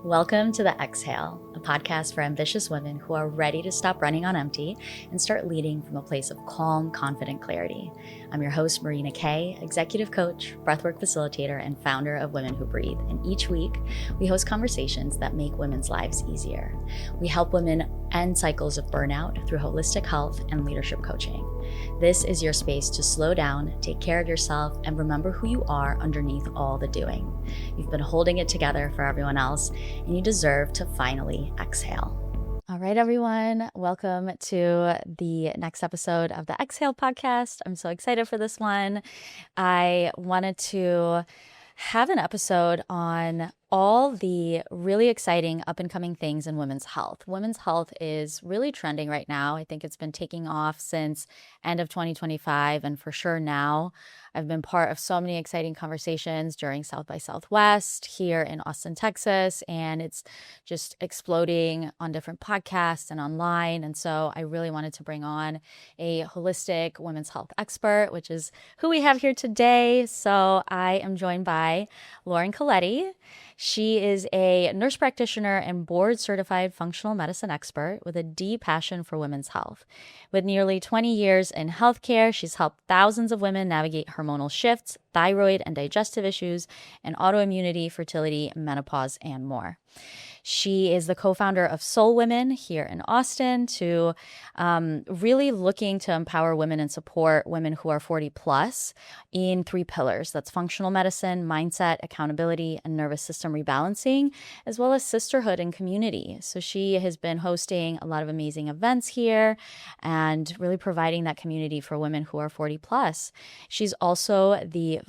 Welcome to The Exhale, a podcast for ambitious women who are ready to stop running on empty and start leading from a place of calm, confident clarity. I'm your host, Marina K, executive coach, breathwork facilitator, and founder of Women Who Breathe. And each week, we host conversations that make women's lives easier. We help women end cycles of burnout through holistic health and leadership coaching. This is your space to slow down, take care of yourself, and remember who you are underneath all the doing. You've been holding it together for everyone else, and you deserve to finally exhale. All right, everyone. Welcome to the next episode of the Exhale podcast. I'm so excited for this one. I wanted to have an episode on all the really exciting up and coming things in women's health. Women's health is really trending right now. I think it's been taking off since end of 2025, and for sure now. I've been part of so many exciting conversations during South by Southwest here in Austin, Texas, and it's just exploding on different podcasts and online. And so I really wanted to bring on a holistic women's health expert, which is who we have here today. So I am joined by Lauren Colletti. She is a nurse practitioner and board certified functional medicine expert with a deep passion for women's health. With nearly 20 years in healthcare, she's helped thousands of women navigate hormonal shifts, thyroid and digestive issues, and autoimmunity, fertility, menopause, and more. She is the co-founder of SolWomen here in Austin, to really looking to empower women and support women who are 40 plus in 3 pillars. That's functional medicine, mindset, accountability, and nervous system rebalancing, as well as sisterhood and community. So she has been hosting a lot of amazing events here and really providing that community for women who are 40 plus. She's also the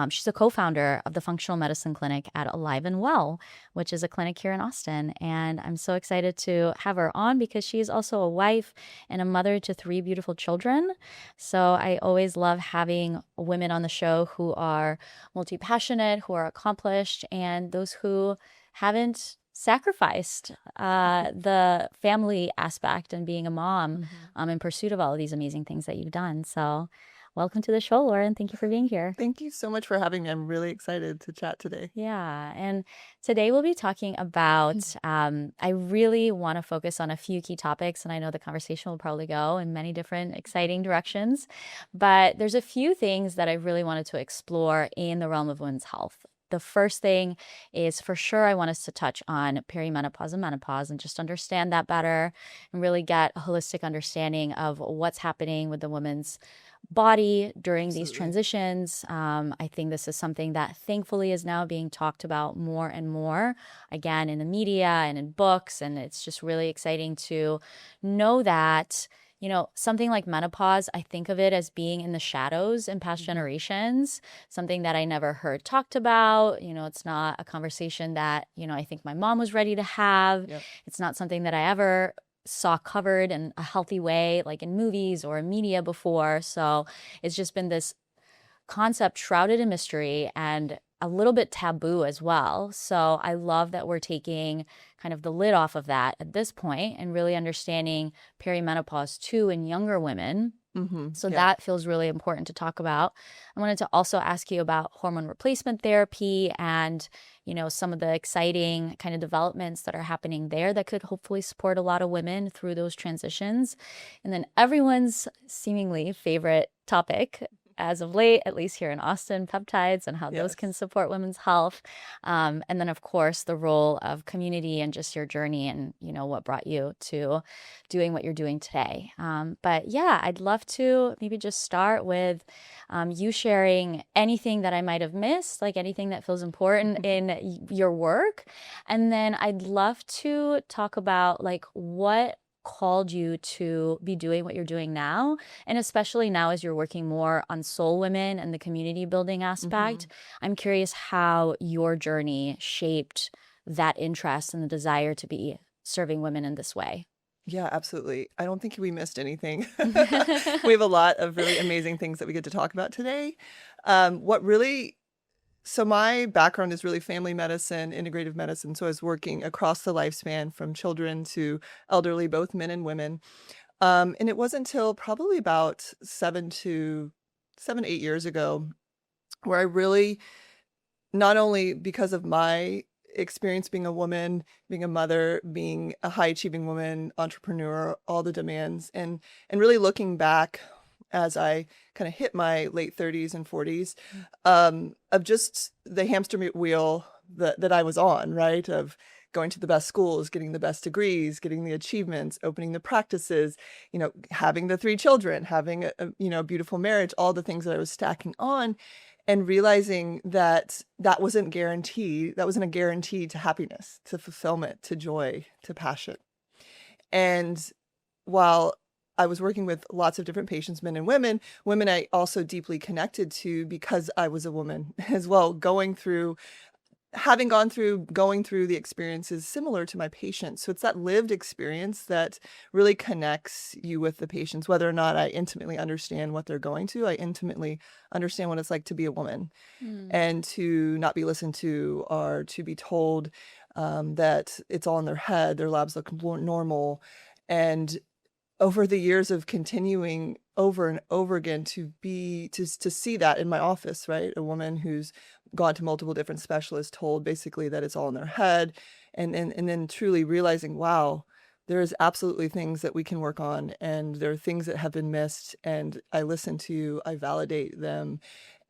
she's a co-founder of the Functional Medicine Clinic at Alive and Well, which is a clinic here in Austin. And I'm so excited to have her on because she is also a wife and a mother to 3 beautiful children. So I always love having women on the show who are multi-passionate, who are accomplished, and those who haven't sacrificed the family aspect and being a mom in pursuit of all of these amazing things that you've done. So welcome to the show, Lauren. Thank you for being here. Thank you so much for having me. I'm really excited to chat today. Yeah. And today we'll be talking about, I really want to focus on a few key topics, and I know the conversation will probably go in many different exciting directions, but there's a few things that I really wanted to explore in the realm of women's health. The first thing is, for sure, I want us to touch on perimenopause and menopause and just understand that better and really get a holistic understanding of what's happening with the woman's body during these transitions. I think this is something that thankfully is now being talked about more and more, again, in the media and in books. And it's just really exciting to know that, you know, something like menopause, I think of it as being in the shadows in past generations, something that I never heard talked about. You know, it's not a conversation that, you know, I think my mom was ready to have. Yep. It's not something that I ever saw covered in a healthy way, like in movies or in media before. So it's just been this concept shrouded in mystery and a little bit taboo as well. So I love that we're taking kind of the lid off of that at this point and really understanding perimenopause too in younger women. So that feels really important to talk about. I wanted to also ask you about hormone replacement therapy and, you know, some of the exciting kind of developments that are happening there that could hopefully support a lot of women through those transitions. And then everyone's seemingly favorite topic as of late, at least here in Austin, peptides and how those can support women's health. And then, of course, the role of community and just your journey and, you know, what brought you to doing what you're doing today. But yeah, I'd love to maybe just start with you sharing anything that I might have missed, like anything that feels important in your work. And then I'd love to talk about like what called you to be doing what you're doing now, and especially now as you're working more on SolWomen and the community building aspect. I'm curious how your journey shaped that interest and the desire to be serving women in this way. Yeah, absolutely. I don't think we missed anything. We have a lot of really amazing things that we get to talk about today. So my background is really family medicine, integrative medicine. So I was working across the lifespan from children to elderly, both men and women. And it wasn't until probably about 8 years ago where I really, not only because of my experience being a woman, being a mother, being a high achieving woman, entrepreneur, all the demands, and really looking back as I kind of hit my late 30s and 40s, of just the hamster wheel that I was on, right? Of going to the best schools, getting the best degrees, getting the achievements, opening the practices, having the 3 children, having a beautiful marriage, all the things that I was stacking on, and realizing that that wasn't guaranteed. That wasn't a guarantee to happiness, to fulfillment, to joy, to passion. And while I was working with lots of different patients, men and women I also deeply connected to because I was a woman as well, going through the experiences similar to my patients. So it's that lived experience that really connects you with the patients, whether or not I intimately understand what they're going to. I intimately understand what it's like to be a woman and to not be listened to, or to be told that it's all in their head, their labs look normal. And over the years of continuing over and over again to see that in my office, right? A woman who's gone to multiple different specialists, told basically that it's all in their head, and then truly realizing, wow, there is absolutely things that we can work on, and there are things that have been missed, and I listen to, I validate them.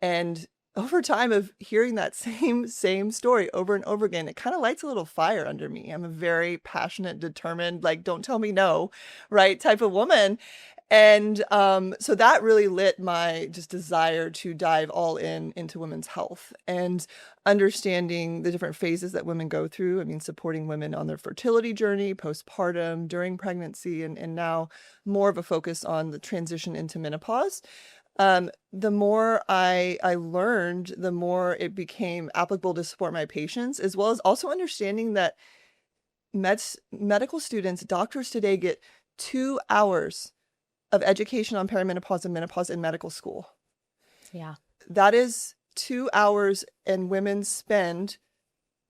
And over time of hearing that same story over and over again, it kind of lights a little fire under me. I'm a very passionate, determined, like, don't tell me no, right, type of woman. And so that really lit my just desire to dive all into women's health and understanding the different phases that women go through. I mean, supporting women on their fertility journey, postpartum, during pregnancy, and now more of a focus on the transition into menopause. The more I learned, the more it became applicable to support my patients, as well as also understanding that medical students, doctors today get 2 hours of education on perimenopause and menopause in medical school. Yeah. That is 2 hours, and women spend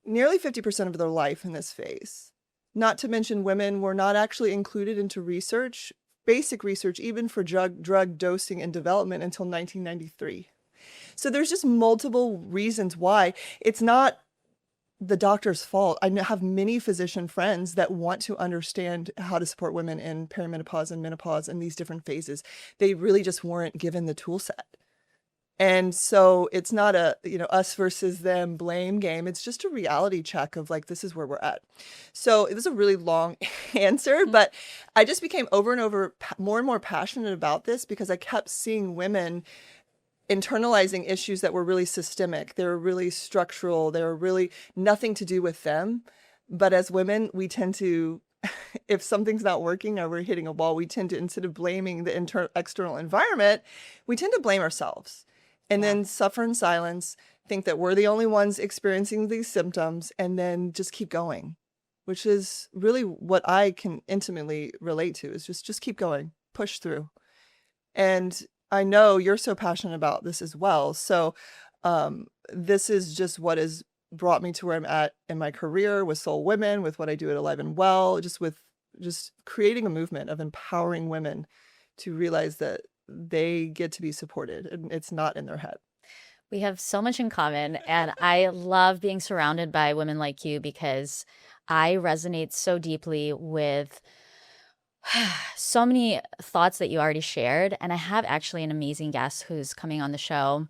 nearly 50% of their life in this phase. Not to mention women were not actually included into research, basic research, even for drug dosing and development until 1993. So there's just multiple reasons why. It's not the doctor's fault. I have many physician friends that want to understand how to support women in perimenopause and menopause and these different phases. They really just weren't given the tool set. And so it's not a, us versus them blame game. It's just a reality check of like, this is where we're at. So it was a really long answer, but I just became over and over more and more passionate about this because I kept seeing women internalizing issues that were really systemic. They were really structural. They were really nothing to do with them. But as women, we tend to, if something's not working or we're hitting a wall, we tend to, instead of blaming the external environment, we tend to blame ourselves and then suffer in silence, think that we're the only ones experiencing these symptoms, and then just keep going, which is really what I can intimately relate to, is just keep going, push through. And I know you're so passionate about this as well. So this is just what has brought me to where I'm at in my career with SolWomen, with what I do at Alive and Well, just creating a movement of empowering women to realize that they get to be supported and it's not in their head. We have so much in common, and I love being surrounded by women like you because I resonate so deeply with so many thoughts that you already shared. And I have actually an amazing guest who's coming on the show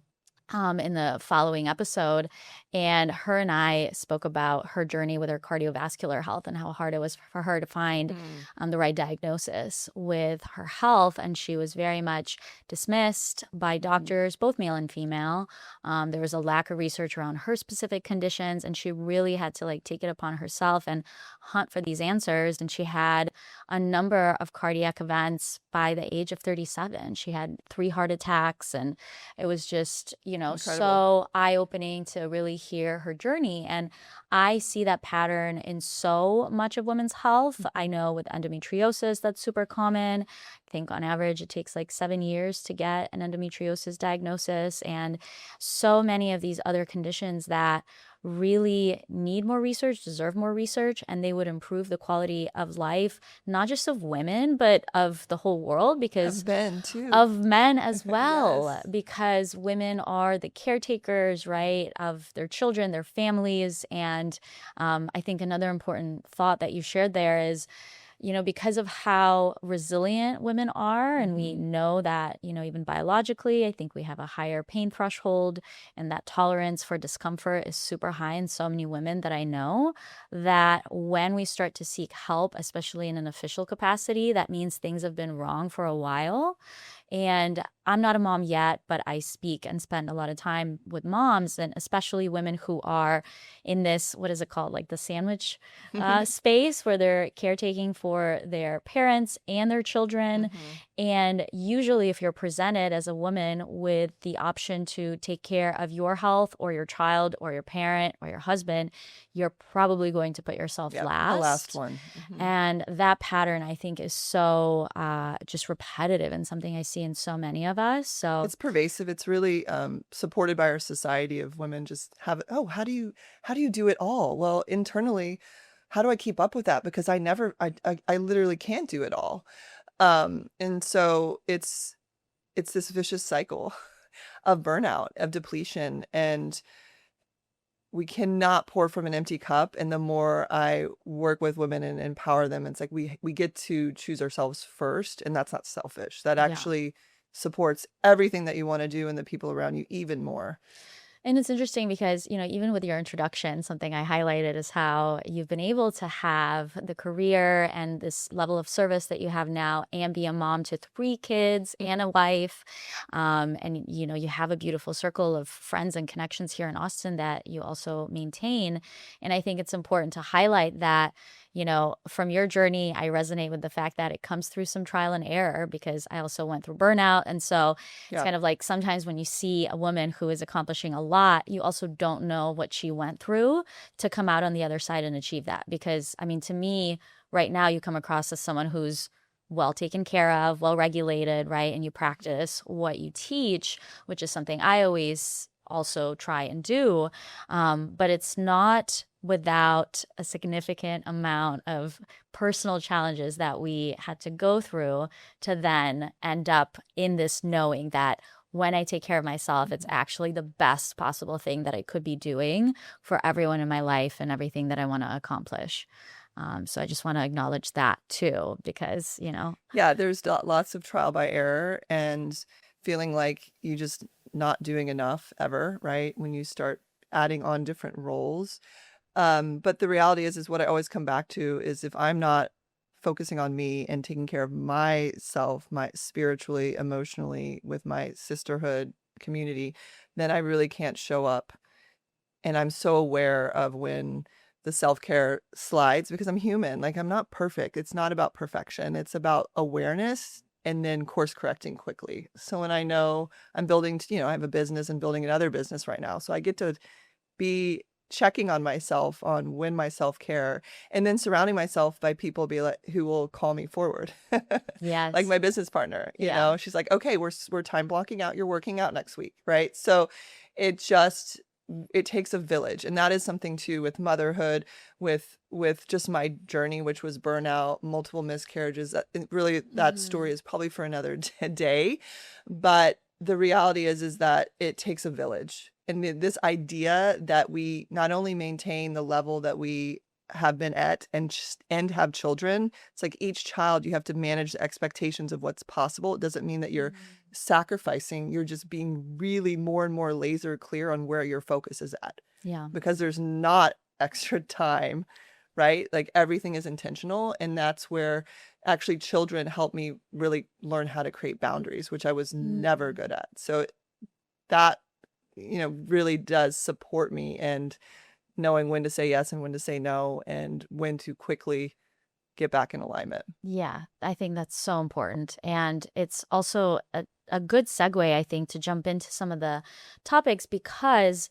in the following episode. And her and I spoke about her journey with her cardiovascular health and how hard it was for her to find the right diagnosis with her health. And she was very much dismissed by doctors, both male and female. There was a lack of research around her specific conditions, and she really had to take it upon herself and hunt for these answers. And she had a number of cardiac events by the age of 37. She had 3 heart attacks, and it was just, Incredible. so eye-opening to really hear her journey. And I see that pattern in so much of women's health. I know with endometriosis, that's super common. I think on average, it takes 7 years to get an endometriosis diagnosis, and so many of these other conditions that really need more research, deserve more research, and they would improve the quality of life, not just of women, but of the whole world, because Of men too. of men as well, Yes. because women are the caretakers, right, of their children, their families. And I think another important thought that you shared there is, because of how resilient women are, and we know that, even biologically, I think we have a higher pain threshold, and that tolerance for discomfort is super high in so many women that I know, that when we start to seek help, especially in an official capacity, that means things have been wrong for a while. And I'm not a mom yet, but I speak and spend a lot of time with moms, and especially women who are in this, what is it called? Like the sandwich space, where they're caretaking for their parents and their children. And usually, if you're presented as a woman with the option to take care of your health or your child or your parent or your husband, you're probably going to put yourself Yep, last. the last one. And that pattern, I think, is so just repetitive, and something I see in so many of us. So It's pervasive. It's really supported by our society of women just have, oh, how do you do it all? Well, internally, how do I keep up with that? Because I literally can't do it all. And so it's this vicious cycle of burnout, of depletion, and we cannot pour from an empty cup. And the more I work with women and empower them, it's like we get to choose ourselves first, and that's not selfish. That yeah. actually supports everything that you want to do and the people around you even more. And it's interesting because, even with your introduction, something I highlighted is how you've been able to have the career and this level of service that you have now, and be a mom to 3 kids and a wife. And, you have a beautiful circle of friends and connections here in Austin that you also maintain. And I think it's important to highlight that, from your journey, I resonate with the fact that it comes through some trial and error, because I also went through burnout. And so it's kind of like, sometimes when you see a woman who is accomplishing a lot, you also don't know what she went through to come out on the other side and achieve that. Because, I mean, to me, right now, you come across as someone who's well taken care of, well regulated, right? And you practice what you teach, which is something I always also try and do. But it's not without a significant amount of personal challenges that we had to go through to then end up in this knowing that when I take care of myself, it's actually the best possible thing that I could be doing for everyone in my life and everything that I want to accomplish. So I just want to acknowledge that too, because, Yeah, there's lots of trial by error and feeling like you just not doing enough ever, right? When you start adding on different roles. But the reality is what I always come back to is, if I'm not focusing on me and taking care of myself, my spiritually, emotionally, with my sisterhood community, then I really can't show up. And I'm so aware of when the self-care slides, because I'm human. Like, I'm not perfect. It's not about perfection. It's about awareness and then course correcting quickly. So when I know I'm building, I have a business and building another business right now. So I get to be checking on myself on when my self-care, and then surrounding myself by people who will call me forward. yes. Like my business partner, she's like, okay, we're time blocking out, you're working out next week, right? So it takes a village. And that is something too with motherhood, with just my journey, which was burnout, multiple miscarriages. That story is probably for another day. But the reality is that it takes a village. And this idea that we not only maintain the level that we have been at and have children, it's like each child, you have to manage the expectations of what's possible. It doesn't mean that you're sacrificing. You're just being really more and more laser clear on where your focus is at. Yeah. Because there's not extra time, right? Like, everything is intentional. And that's where actually children help me really learn how to create boundaries, which I was never good at. So that, really does support me, and knowing when to say yes and when to say no, and when to quickly get back in alignment. Yeah, I think that's so important. And it's also a good segue, I think, to jump into some of the topics, because,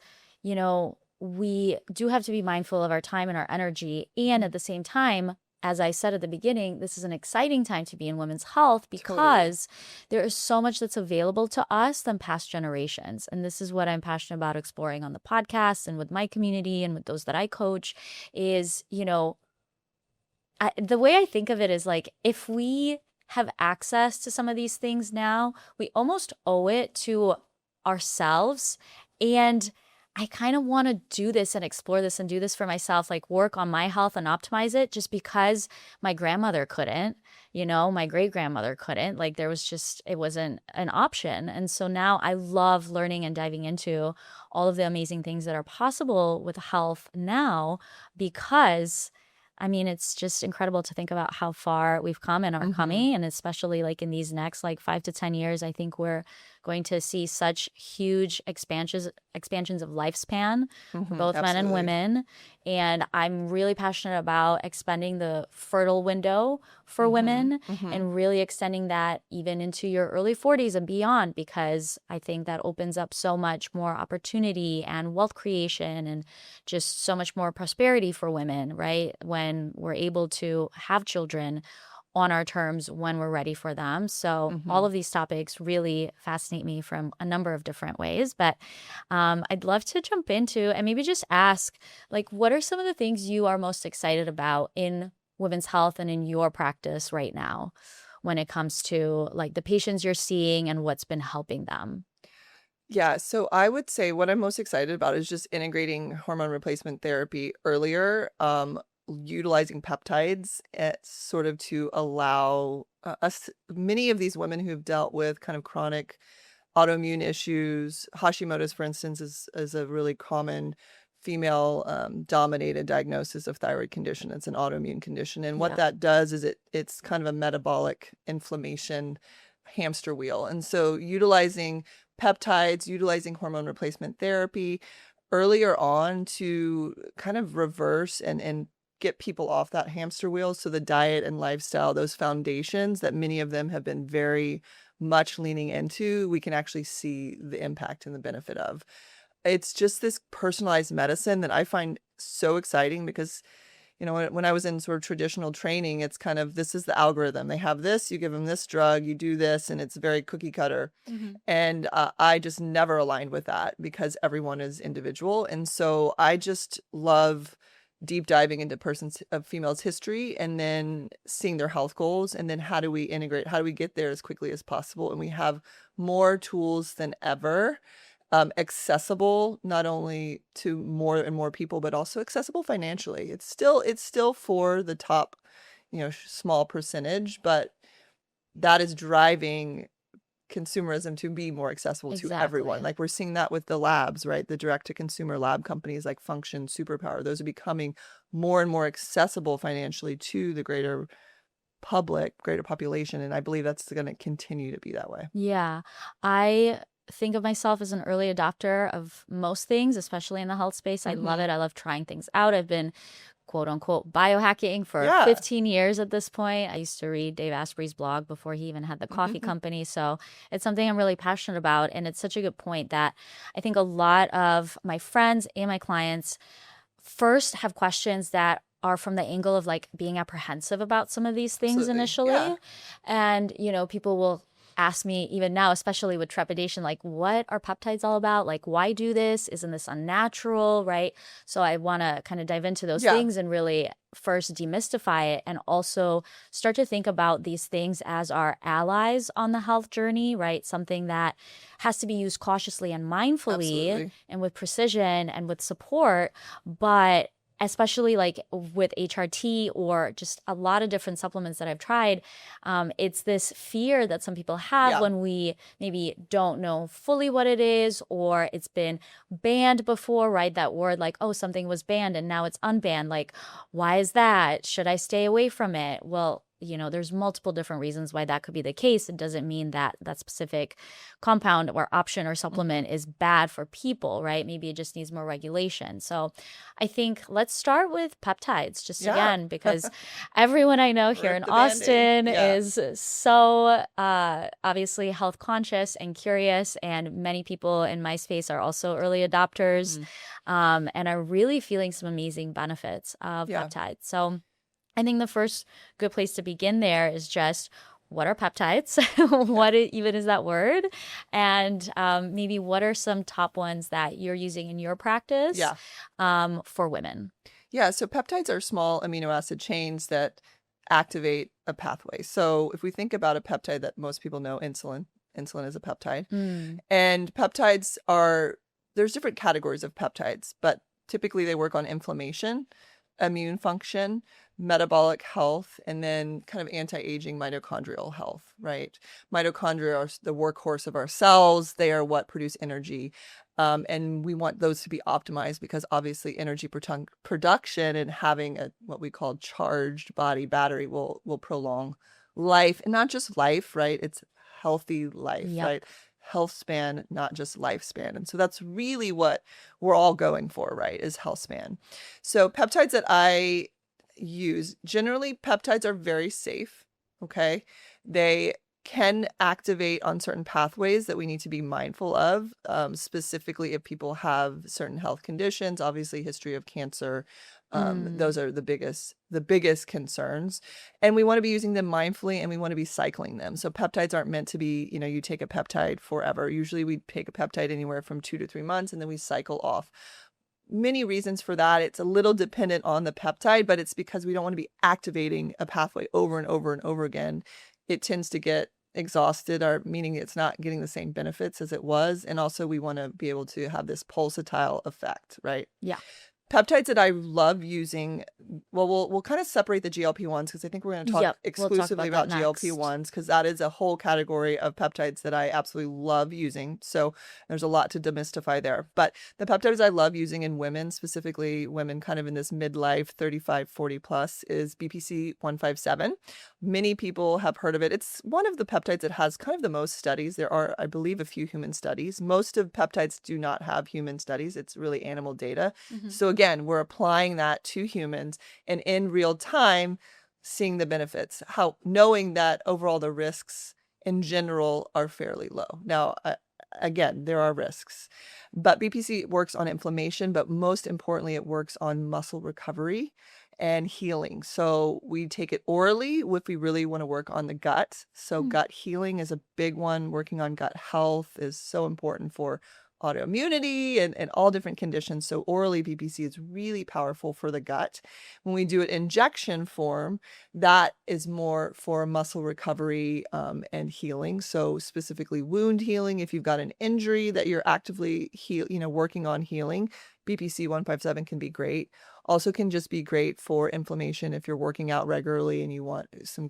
we do have to be mindful of our time and our energy. And at the same time, as I said at the beginning, this is an exciting time to be in women's health because there is so much that's available to us than past generations. And this is what I'm passionate about exploring on the podcast and with my community and with those that I coach is, the way I think of it is like, if we have access to some of these things now, we almost owe it to ourselves. And I kind of want to do this and explore this and do this for myself, like work on my health and optimize it just because my grandmother couldn't, my great grandmother couldn't. Like it wasn't an option. And so now I love learning and diving into all of the amazing things that are possible with health now because it's just incredible to think about how far we've come and are coming. And especially like in these next like 5 to 10 years, I think we're going to see such huge expansions of lifespan for both men and women. And I'm really passionate about expanding the fertile window for women and really extending that even into your early 40s and beyond, because I think that opens up so much more opportunity and wealth creation and just so much more prosperity for women, right? When we're able to have children on our terms when we're ready for them. So all of these topics really fascinate me from a number of different ways. But I'd love to jump into and maybe just ask, like, what are some of the things you are most excited about in women's health and in your practice right now when it comes to like the patients you're seeing and what's been helping them? Yeah, so I would say what I'm most excited about is just integrating hormone replacement therapy earlier, utilizing peptides sort of to allow many of these women who've dealt with kind of chronic autoimmune issues. Hashimoto's, for instance, is a really common female dominated diagnosis of thyroid condition. It's an autoimmune condition. And what that does is it's kind of a metabolic inflammation hamster wheel. And so utilizing peptides, utilizing hormone replacement therapy earlier on to kind of reverse and get people off that hamster wheel. So the diet and lifestyle, those foundations that many of them have been very much leaning into, we can actually see the impact and the benefit of. It's just this personalized medicine that I find so exciting because, when I was in sort of traditional training, it's kind of, this is the algorithm. They have this, you give them this drug, you do this, and it's very cookie cutter. And I just never aligned with that because everyone is individual. And so I just love deep diving into females' history and then seeing their health goals. And then how do we integrate? How do we get there as quickly as possible? And we have more tools than ever, accessible not only to more and more people, but also accessible financially. It's still for the top, small percentage, but that is driving consumerism to be more accessible to everyone. Like we're seeing that with the labs, right? The direct to consumer lab companies like Function, Superpower, those are becoming more and more accessible financially to the greater public, greater population. And I believe that's going to continue to be that way. Yeah. I think of myself as an early adopter of most things, especially in the health space. I love it. I love trying things out. I've been quote unquote biohacking for 15 years at this point. I used to read Dave Asprey's blog before he even had the coffee company. So it's something I'm really passionate about. And it's such a good point that I think a lot of my friends and my clients first have questions that are from the angle of like being apprehensive about some of these things initially. And, people will ask me even now, especially with trepidation, like, what are peptides all about? Like, why do this? Isn't this unnatural? Right. So I want to kind of dive into those things and really first demystify it and also start to think about these things as our allies on the health journey, right? Something that has to be used cautiously and mindfully and with precision and with support, but especially like with HRT or just a lot of different supplements that I've tried, it's this fear that some people have when we maybe don't know fully what it is or it's been banned before, right? That word like, oh, something was banned and now it's unbanned. Like, why is that? Should I stay away from it? Well, there's multiple different reasons why that could be the case. It doesn't mean that that specific compound or option or supplement is bad for people, right? Maybe it just needs more regulation. So I think let's start with peptides just again, because everyone I know here in Austin is so obviously health conscious and curious. And many people in my space are also early adopters and are really feeling some amazing benefits of peptides. So I think the first good place to begin there is just, what are peptides? Even is that word? And maybe what are some top ones that you're using in your practice Yeah. for women? Yeah. So peptides are small amino acid chains that activate a pathway. So if we think about a peptide that most people know, insulin is a peptide. Mm. And there's different categories of peptides, but typically they work on inflammation, immune function, metabolic health, and then kind of anti-aging mitochondrial health, right? Mitochondria are the workhorse of our cells. They are what produce energy. And we want those to be optimized because obviously energy production and having what we call charged body battery will prolong life, and not just life, right? It's healthy life, Yep. right? Health span, not just lifespan. And so that's really what we're all going for, right? Is health span. So peptides that I use, generally peptides are very safe. Okay. They can activate on certain pathways that we need to be mindful of, specifically if people have certain health conditions, obviously history of cancer. Those are the biggest concerns. And we want to be using them mindfully, and we want to be cycling them. So peptides aren't meant to be, you take a peptide forever. Usually we take a peptide anywhere from 2 to 3 months, and then we cycle off. Many reasons for that. It's a little dependent on the peptide, but it's because we don't want to be activating a pathway over and over and over again. It tends to get exhausted, or meaning it's not getting the same benefits as it was. And also we want to be able to have this pulsatile effect, right? Yeah. Peptides that I love using, well, we'll kind of separate the GLP-1s because I think we're going to talk Yep, exclusively about about next. GLP-1s because that is a whole category of peptides that I absolutely love using. So there's a lot to demystify there. But the peptides I love using in women, specifically women kind of in this midlife, 35, 40 plus, is BPC 157. Many people have heard of it. It's one of the peptides that has kind of the most studies. There are, I believe, a few human studies. Most of peptides do not have human studies. It's really animal data. So again, we're applying that to humans and in real time seeing the benefits, knowing that overall the risks in general are fairly low. Now, again, there are risks, but BPC works on inflammation, but most importantly, it works on muscle recovery and healing. So we take it orally if we really want to work on the gut. So gut healing is a big one. Working on gut health is so important for autoimmunity and all different conditions. So orally BPC is really powerful for the gut. When we do it injection form, that is more for muscle recovery and healing. So specifically wound healing. If you've got an injury that you're actively working on healing, BPC 157 can be great. Also can just be great for inflammation if you're working out regularly and you want some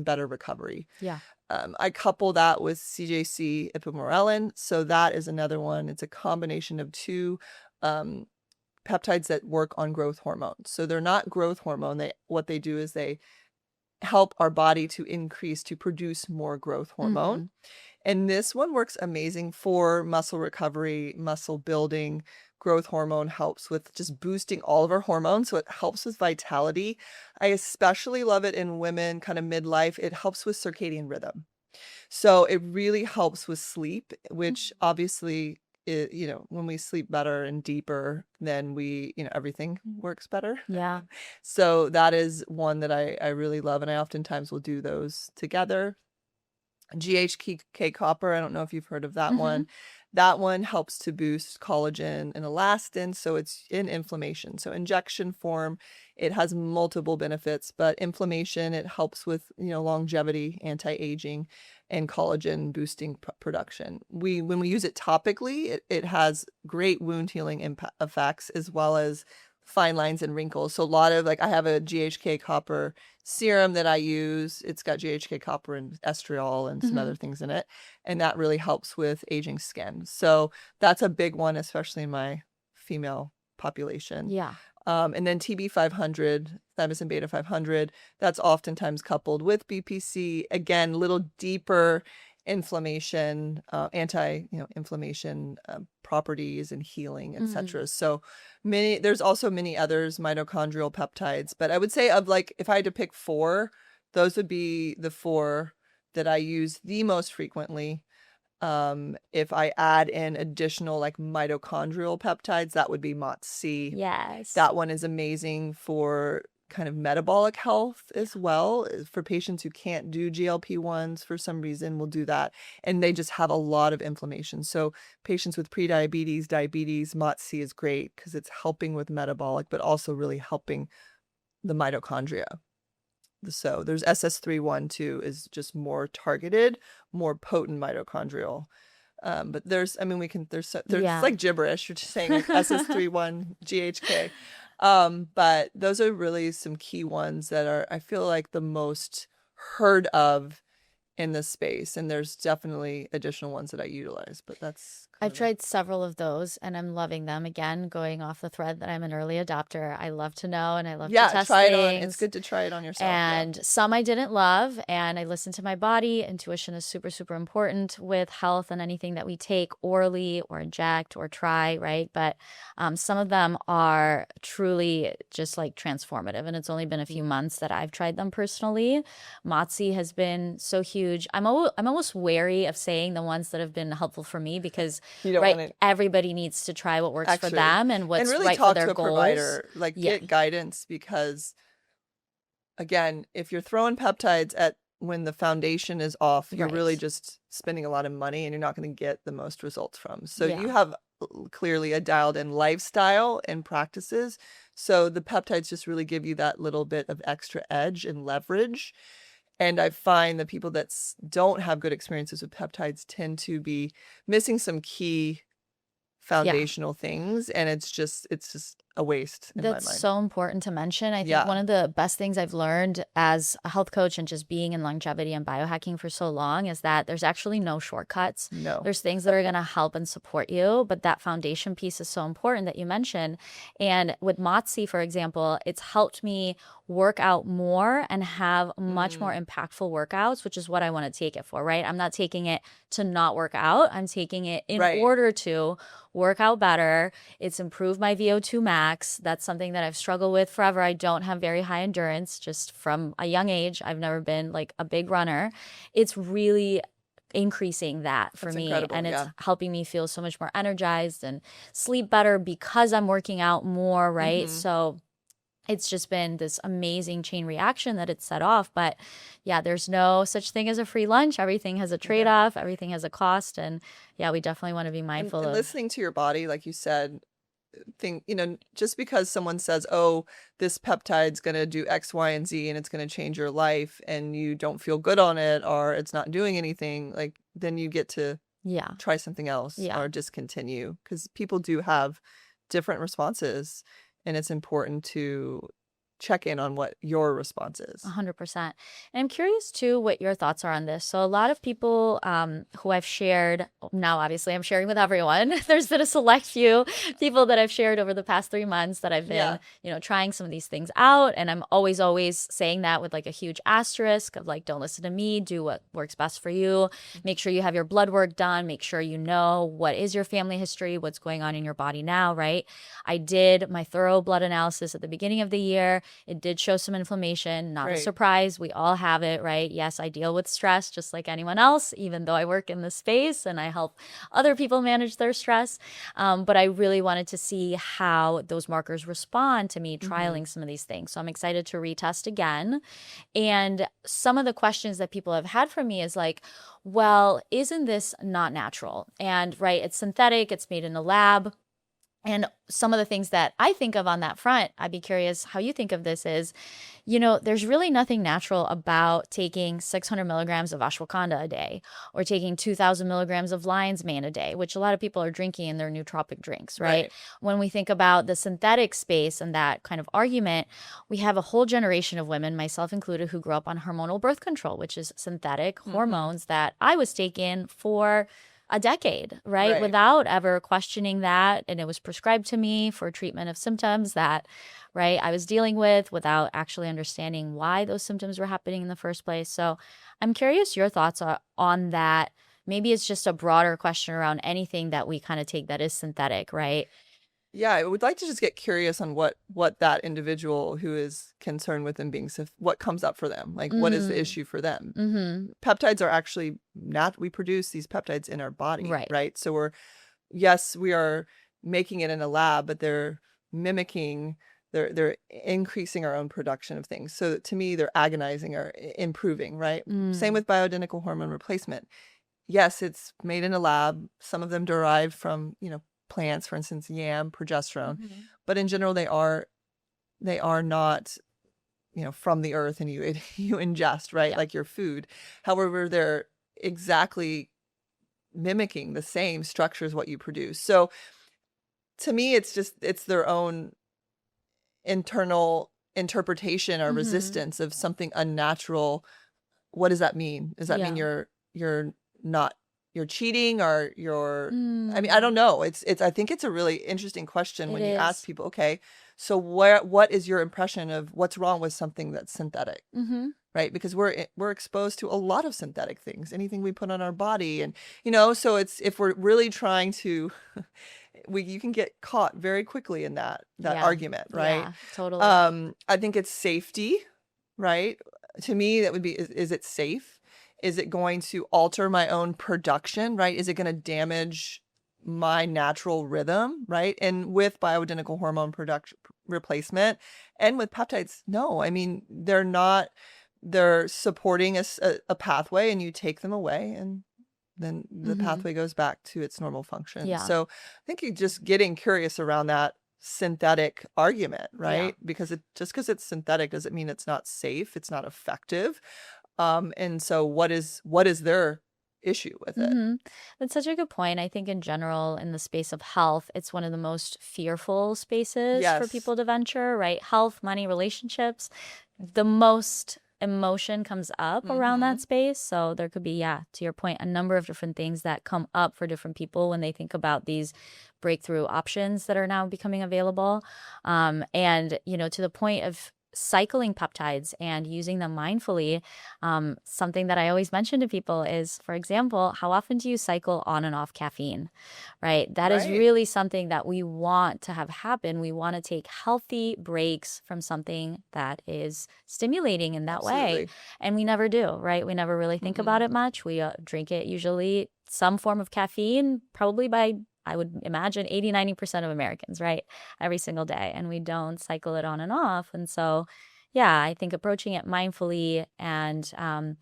better recovery. Yeah. I couple that with CJC ipamorelin. So that is another one. It's a combination of two peptides that work on growth hormone. So they're not growth hormone. What they do is they help our body to produce more growth hormone. And this one works amazing for muscle recovery, muscle building. Growth hormone helps with just boosting all of our hormones. So it helps with vitality. I especially love it in women kind of midlife. It helps with circadian rhythm. So it really helps with sleep, which obviously, when we sleep better and deeper, then everything works better. Yeah. So that is one that I really love. And I oftentimes will do those together. GHK copper, I don't know if you've heard of that one. That one helps to boost collagen and elastin, so it's in inflammation. So injection form, it has multiple benefits, but inflammation, it helps with, longevity, anti-aging, and collagen boosting production. When we use it topically, it has great wound healing effects as well as fine lines and wrinkles. So a lot of I have a GHK copper serum that I use. It's got GHK copper and estriol and some other things in it. And that really helps with aging skin. So that's a big one, especially in my female population. Yeah. And then TB500, thymosin beta 500, that's oftentimes coupled with BPC. Again, little deeper inflammation, anti-inflammation properties and healing, etc. So there's also many others, mitochondrial peptides, but I would say if I had to pick 4, those would be the 4 that I use the most frequently. If I add in additional mitochondrial peptides, that would be MOTS-C. Yes. That one is amazing for kind of metabolic health as well. For patients who can't do GLP-1s for some reason, will do that. And they just have a lot of inflammation. So patients with prediabetes, diabetes, MOTS-C is great because it's helping with metabolic, but also really helping the mitochondria. So there's SS3-1 too, is just more targeted, more potent mitochondrial. But there's, I mean, there's it's like gibberish. You're just saying like SS3-1, GHK. But those are really some key ones that are, I feel like, the most heard of in this space. And there's definitely additional ones that I utilize, but that's I've tried several of those and I'm loving them. Again, going off the thread that I'm an early adopter. I love to know and I love to test try things. it on. It's good to try it on yourself. And some I didn't love, and I listened to my body. Intuition is super, super important with health and anything that we take orally or inject or try, right? But some of them are truly just like transformative. And it's only been a few months that I've tried them personally. MOTS-C has been so huge. I'm almost wary of saying the ones that have been helpful for me because everybody needs to try what works for them and what's really right for their goals. Provider, like get guidance, because again, if you're throwing peptides at when the foundation is off, you're really just spending a lot of money and you're not going to get the most results from. So you have clearly a dialed in lifestyle and practices. So the peptides just really give you that little bit of extra edge and leverage. And I find that people that don't have good experiences with peptides tend to be missing some key foundational things, and it's just a waste in my mind. That's so important to mention. I think one of the best things I've learned as a health coach and just being in longevity and biohacking for so long is that there's actually no shortcuts. There's things that are going to help and support you, but that foundation piece is so important that you mentioned. And with MOTS-C, for example, it's helped me work out more and have much more impactful workouts, which is what I want to take it for, right? I'm not taking it to not work out. I'm taking it in order to work out better. It's improved my VO2 max. That's something that I've struggled with forever. I don't have very high endurance just from a young age. I've never been like a big runner. It's really increasing that for me, and it's helping me feel so much more energized and sleep better because I'm working out more, right? So it's just been this amazing chain reaction that it's set off. But yeah, there's no such thing as a free lunch. Everything has a trade-off. Everything has a cost. And yeah, we definitely want to be mindful of listening to your body, like you said. Just because someone says, oh, this peptide's going to do X, Y, and Z, and it's going to change your life, and you don't feel good on it, or it's not doing anything, like then you get to try something else or discontinue, because people do have different responses. And it's important to check in on what your response is. 100%. And I'm curious too what your thoughts are on this. So a lot of people who I've shared, now obviously I'm sharing with everyone. There's been a select few people that I've shared over the past 3 months that I've been, trying some of these things out. And I'm always saying that with like a huge asterisk of like, don't listen to me, do what works best for you. Make sure you have your blood work done. Make sure you know what is your family history, what's going on in your body now, right? I did my thorough blood analysis at the beginning of the year. It did show some inflammation, not a surprise. We all have it, right? Yes, I deal with stress just like anyone else, even though I work in this space and I help other people manage their stress. But I really wanted to see how those markers respond to me trialing some of these things. So I'm excited to retest again. And some of the questions that people have had from me is like, well, isn't this not natural? And it's synthetic, it's made in a lab. And some of the things that I think of on that front, I'd be curious how you think of this is, there's really nothing natural about taking 600 milligrams of ashwagandha a day or taking 2,000 milligrams of lion's mane a day, which a lot of people are drinking in their nootropic drinks, right? When we think about the synthetic space and that kind of argument, we have a whole generation of women, myself included, who grew up on hormonal birth control, which is synthetic hormones that I was taking for a decade, right? Without ever questioning that. And it was prescribed to me for treatment of symptoms that, I was dealing with without actually understanding why those symptoms were happening in the first place. So I'm curious your thoughts on that. Maybe it's just a broader question around anything that we kind of take that is synthetic, right? Yeah, I would like to just get curious on what that individual who is concerned with them being what comes up for them. Like, what is the issue for them? Peptides are actually we produce these peptides in our body, right? So we are making it in a lab, but they're mimicking they're increasing our own production of things. So to me, they're agonizing or improving, right? Same with bioidentical hormone replacement. Yes, it's made in a lab. Some of them derived from, plants, for instance, yam, progesterone. But in general, they are not, from the earth and you you ingest, right? Yeah. Like your food. However, they're exactly mimicking the same structure as what you produce. So to me, it's their own internal interpretation or resistance of something unnatural. What does that mean? Does that mean Yeah. you're not you're cheating or I mean, I don't know. It's I think it's a really interesting question It when you ask is. people, okay, so what is your impression of what's wrong with something that's synthetic? Right? Because we're exposed to a lot of synthetic things, anything we put on our body, and so it's if we're really trying to you can get caught very quickly in that Yeah. argument, right? Yeah, totally. I think it's safety, right? To me, that would be, is it safe? Is it going to alter my own production, right? Is it going to damage my natural rhythm, right? And with bioidentical hormone production replacement and with peptides, no. I mean, they're supporting a pathway, and you take them away, and then the pathway goes back to its normal function. Yeah. So I think you're just getting curious around that synthetic argument, Yeah. right? Because just because it's synthetic doesn't mean it's not safe, it's not effective. And so what is their issue with it? That's such a good point. I think in general, in the space of health, it's one of the most fearful spaces for Yes. people to venture, right? Health, money, relationships, the most emotion comes up around that space. So there could be, yeah, to your point, a number of different things that come up for different people when they think about these breakthrough options that are now becoming available. And, to the point of cycling peptides and using them mindfully, something that I always mention to people is, for example, how often do you cycle on and off caffeine, right? That is Right. really something that we want to have happen. We want to take healthy breaks from something that is stimulating in that way. Absolutely. And we never do, right? We never really think about it much. We drink it usually some form of caffeine, probably by, I would imagine, 80-90% of Americans, right? Every single day. And we don't cycle it on and off. And so, yeah, I think approaching it mindfully and,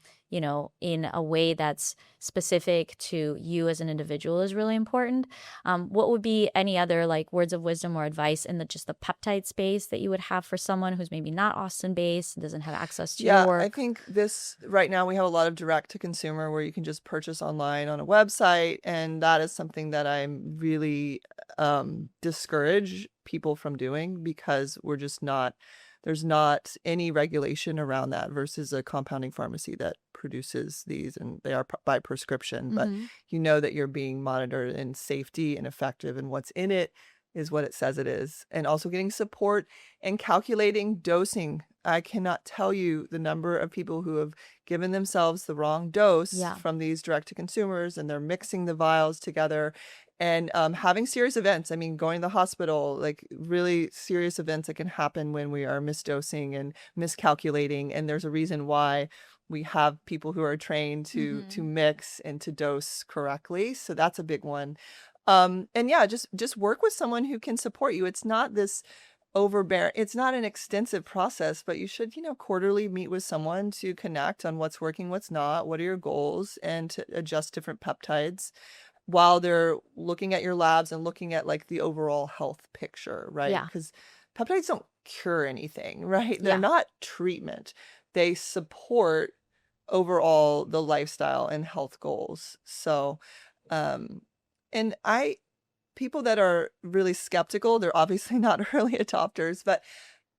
in a way that's specific to you as an individual is really important. What would be any other like words of wisdom or advice in just the peptide space that you would have for someone who's maybe not Austin based and doesn't have access to your Yeah, I work? think right now we have a lot of direct to consumer where you can just purchase online on a website. And that is something that I'm really discourage people from doing, because there's not any regulation around that versus a compounding pharmacy that produces these, and they are by prescription, but that you're being monitored, and safety and effective, and what's in it is what it says it is. And also getting support and calculating dosing. I cannot tell you the number of people who have given themselves the wrong dose Yeah. from these direct to consumers, and they're mixing the vials together and having serious events. I mean, going to the hospital, like really serious events that can happen when we are misdosing and miscalculating. And there's a reason why we have people who are trained to mix and to dose correctly. So that's a big one. And yeah, just work with someone who can support you. It's not this overbearing. It's not an extensive process, but you should, quarterly meet with someone to connect on what's working, what's not, what are your goals, and to adjust different peptides while they're looking at your labs and looking at like the overall health picture, right? Yeah. Because peptides don't cure anything, right? They're Yeah. not treatment. They support overall the lifestyle and health goals. So, and people that are really skeptical, they're obviously not early adopters, but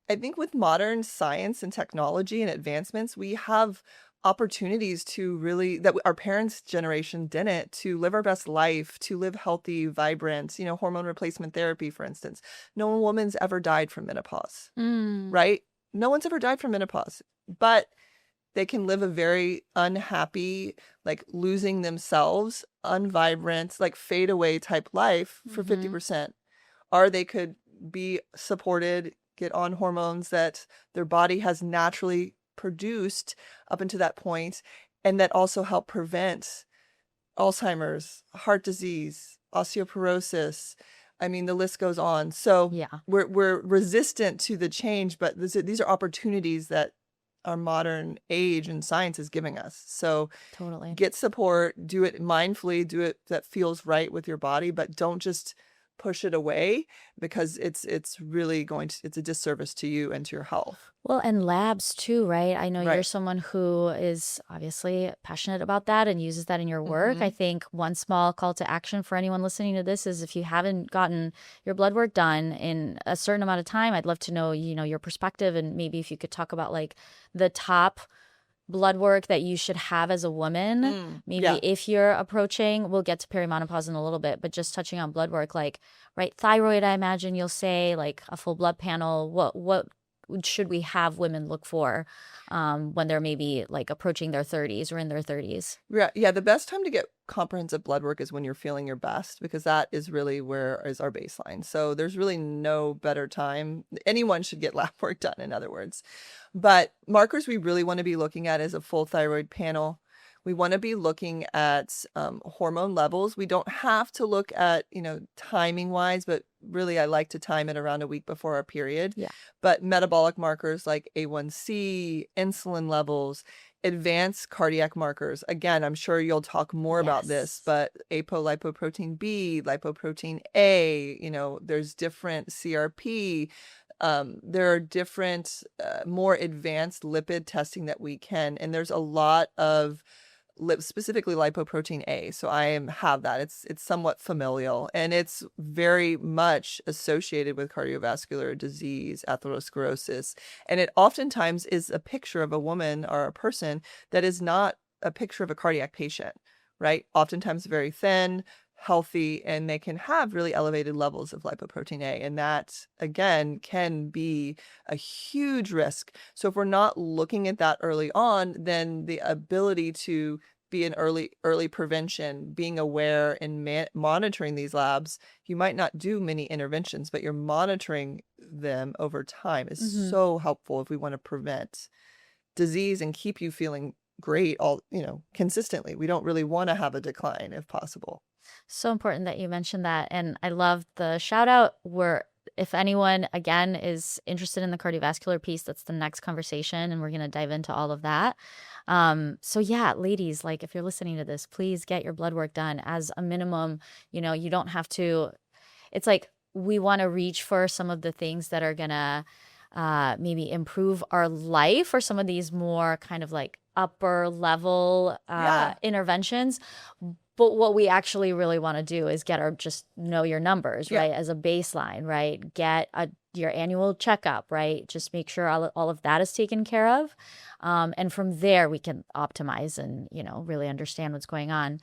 I think with modern science and technology and advancements, we have opportunities to really, that our parents' generation didn't, to live our best life, to live healthy, vibrant, hormone replacement therapy, for instance. No woman's ever died from menopause, right? No one's ever died from menopause, but they can live a very unhappy, like losing themselves, unvibrant, like fade away type life for 50%. Or they could be supported, get on hormones that their body has naturally produced up until that point, and that also help prevent Alzheimer's, heart disease, osteoporosis, I mean, the list goes on. So Yeah, we're resistant to the change, but these are opportunities that our modern age and science is giving us. So totally. get support, do it mindfully, do it that feels right with your body, but don't just push it away because it's really it's a disservice to you and to your health. Well, and labs too, right? I know you're Right. someone who is obviously passionate about that and uses that in your work. I Hmm. think one small call to action for anyone listening to this is if you haven't gotten your blood work done in a certain amount of time, I'd love to know, your perspective, and maybe if you could talk about like the top blood work that you should have as a woman. Maybe Yeah. if you're approaching, we'll get to perimenopause in a little bit, but just touching on blood work, like, right, thyroid, I imagine you'll say, like a full blood panel. What should we have women look for when they're maybe like approaching their 30s or in their 30s? Yeah, yeah, the best time to get comprehensive blood work is when you're feeling your best because that is really where is our baseline. So there's really no better time. Anyone should get lab work done, in other words. But markers we really want to be looking at is a full thyroid panel. We want to be looking at hormone levels. We don't have to look at, timing wise, but really I like to time it around a week before our period. Yeah. But metabolic markers like A1C, insulin levels, advanced cardiac markers. Again, I'm sure you'll talk more about this, Yes. but apolipoprotein B, lipoprotein A, there's different CRP. There are different, more advanced lipid testing that we can, and there's a lot of specifically lipoprotein A. So have that. It's somewhat familial, and it's very much associated with cardiovascular disease, atherosclerosis, and it oftentimes is a picture of a woman or a person that is not a picture of a cardiac patient, right? Oftentimes very thin, healthy, and they can have really elevated levels of lipoprotein A, and that again can be a huge risk. So if we're not looking at that early on, then the ability to be an early prevention, being aware and monitoring these labs, you might not do many interventions, but you're monitoring them over time is Mm-hmm. so helpful if we want to prevent disease and keep you feeling great consistently. We don't really want to have a decline if possible. So important that you mentioned that. And I love the shout out where if anyone, again, is interested in the cardiovascular piece, that's the next conversation. And we're going to dive into all of that. So yeah, ladies, like if you're listening to this, please get your blood work done as a minimum. You don't have to, it's like we want to reach for some of the things that are going to maybe improve our life or some of these more kind of like upper level Yeah. interventions. But what we actually really want to do is just know your numbers, Yeah. right? As a baseline, right? Get your annual checkup, right? Just make sure all of that is taken care of. And from there, we can optimize and, really understand what's going on.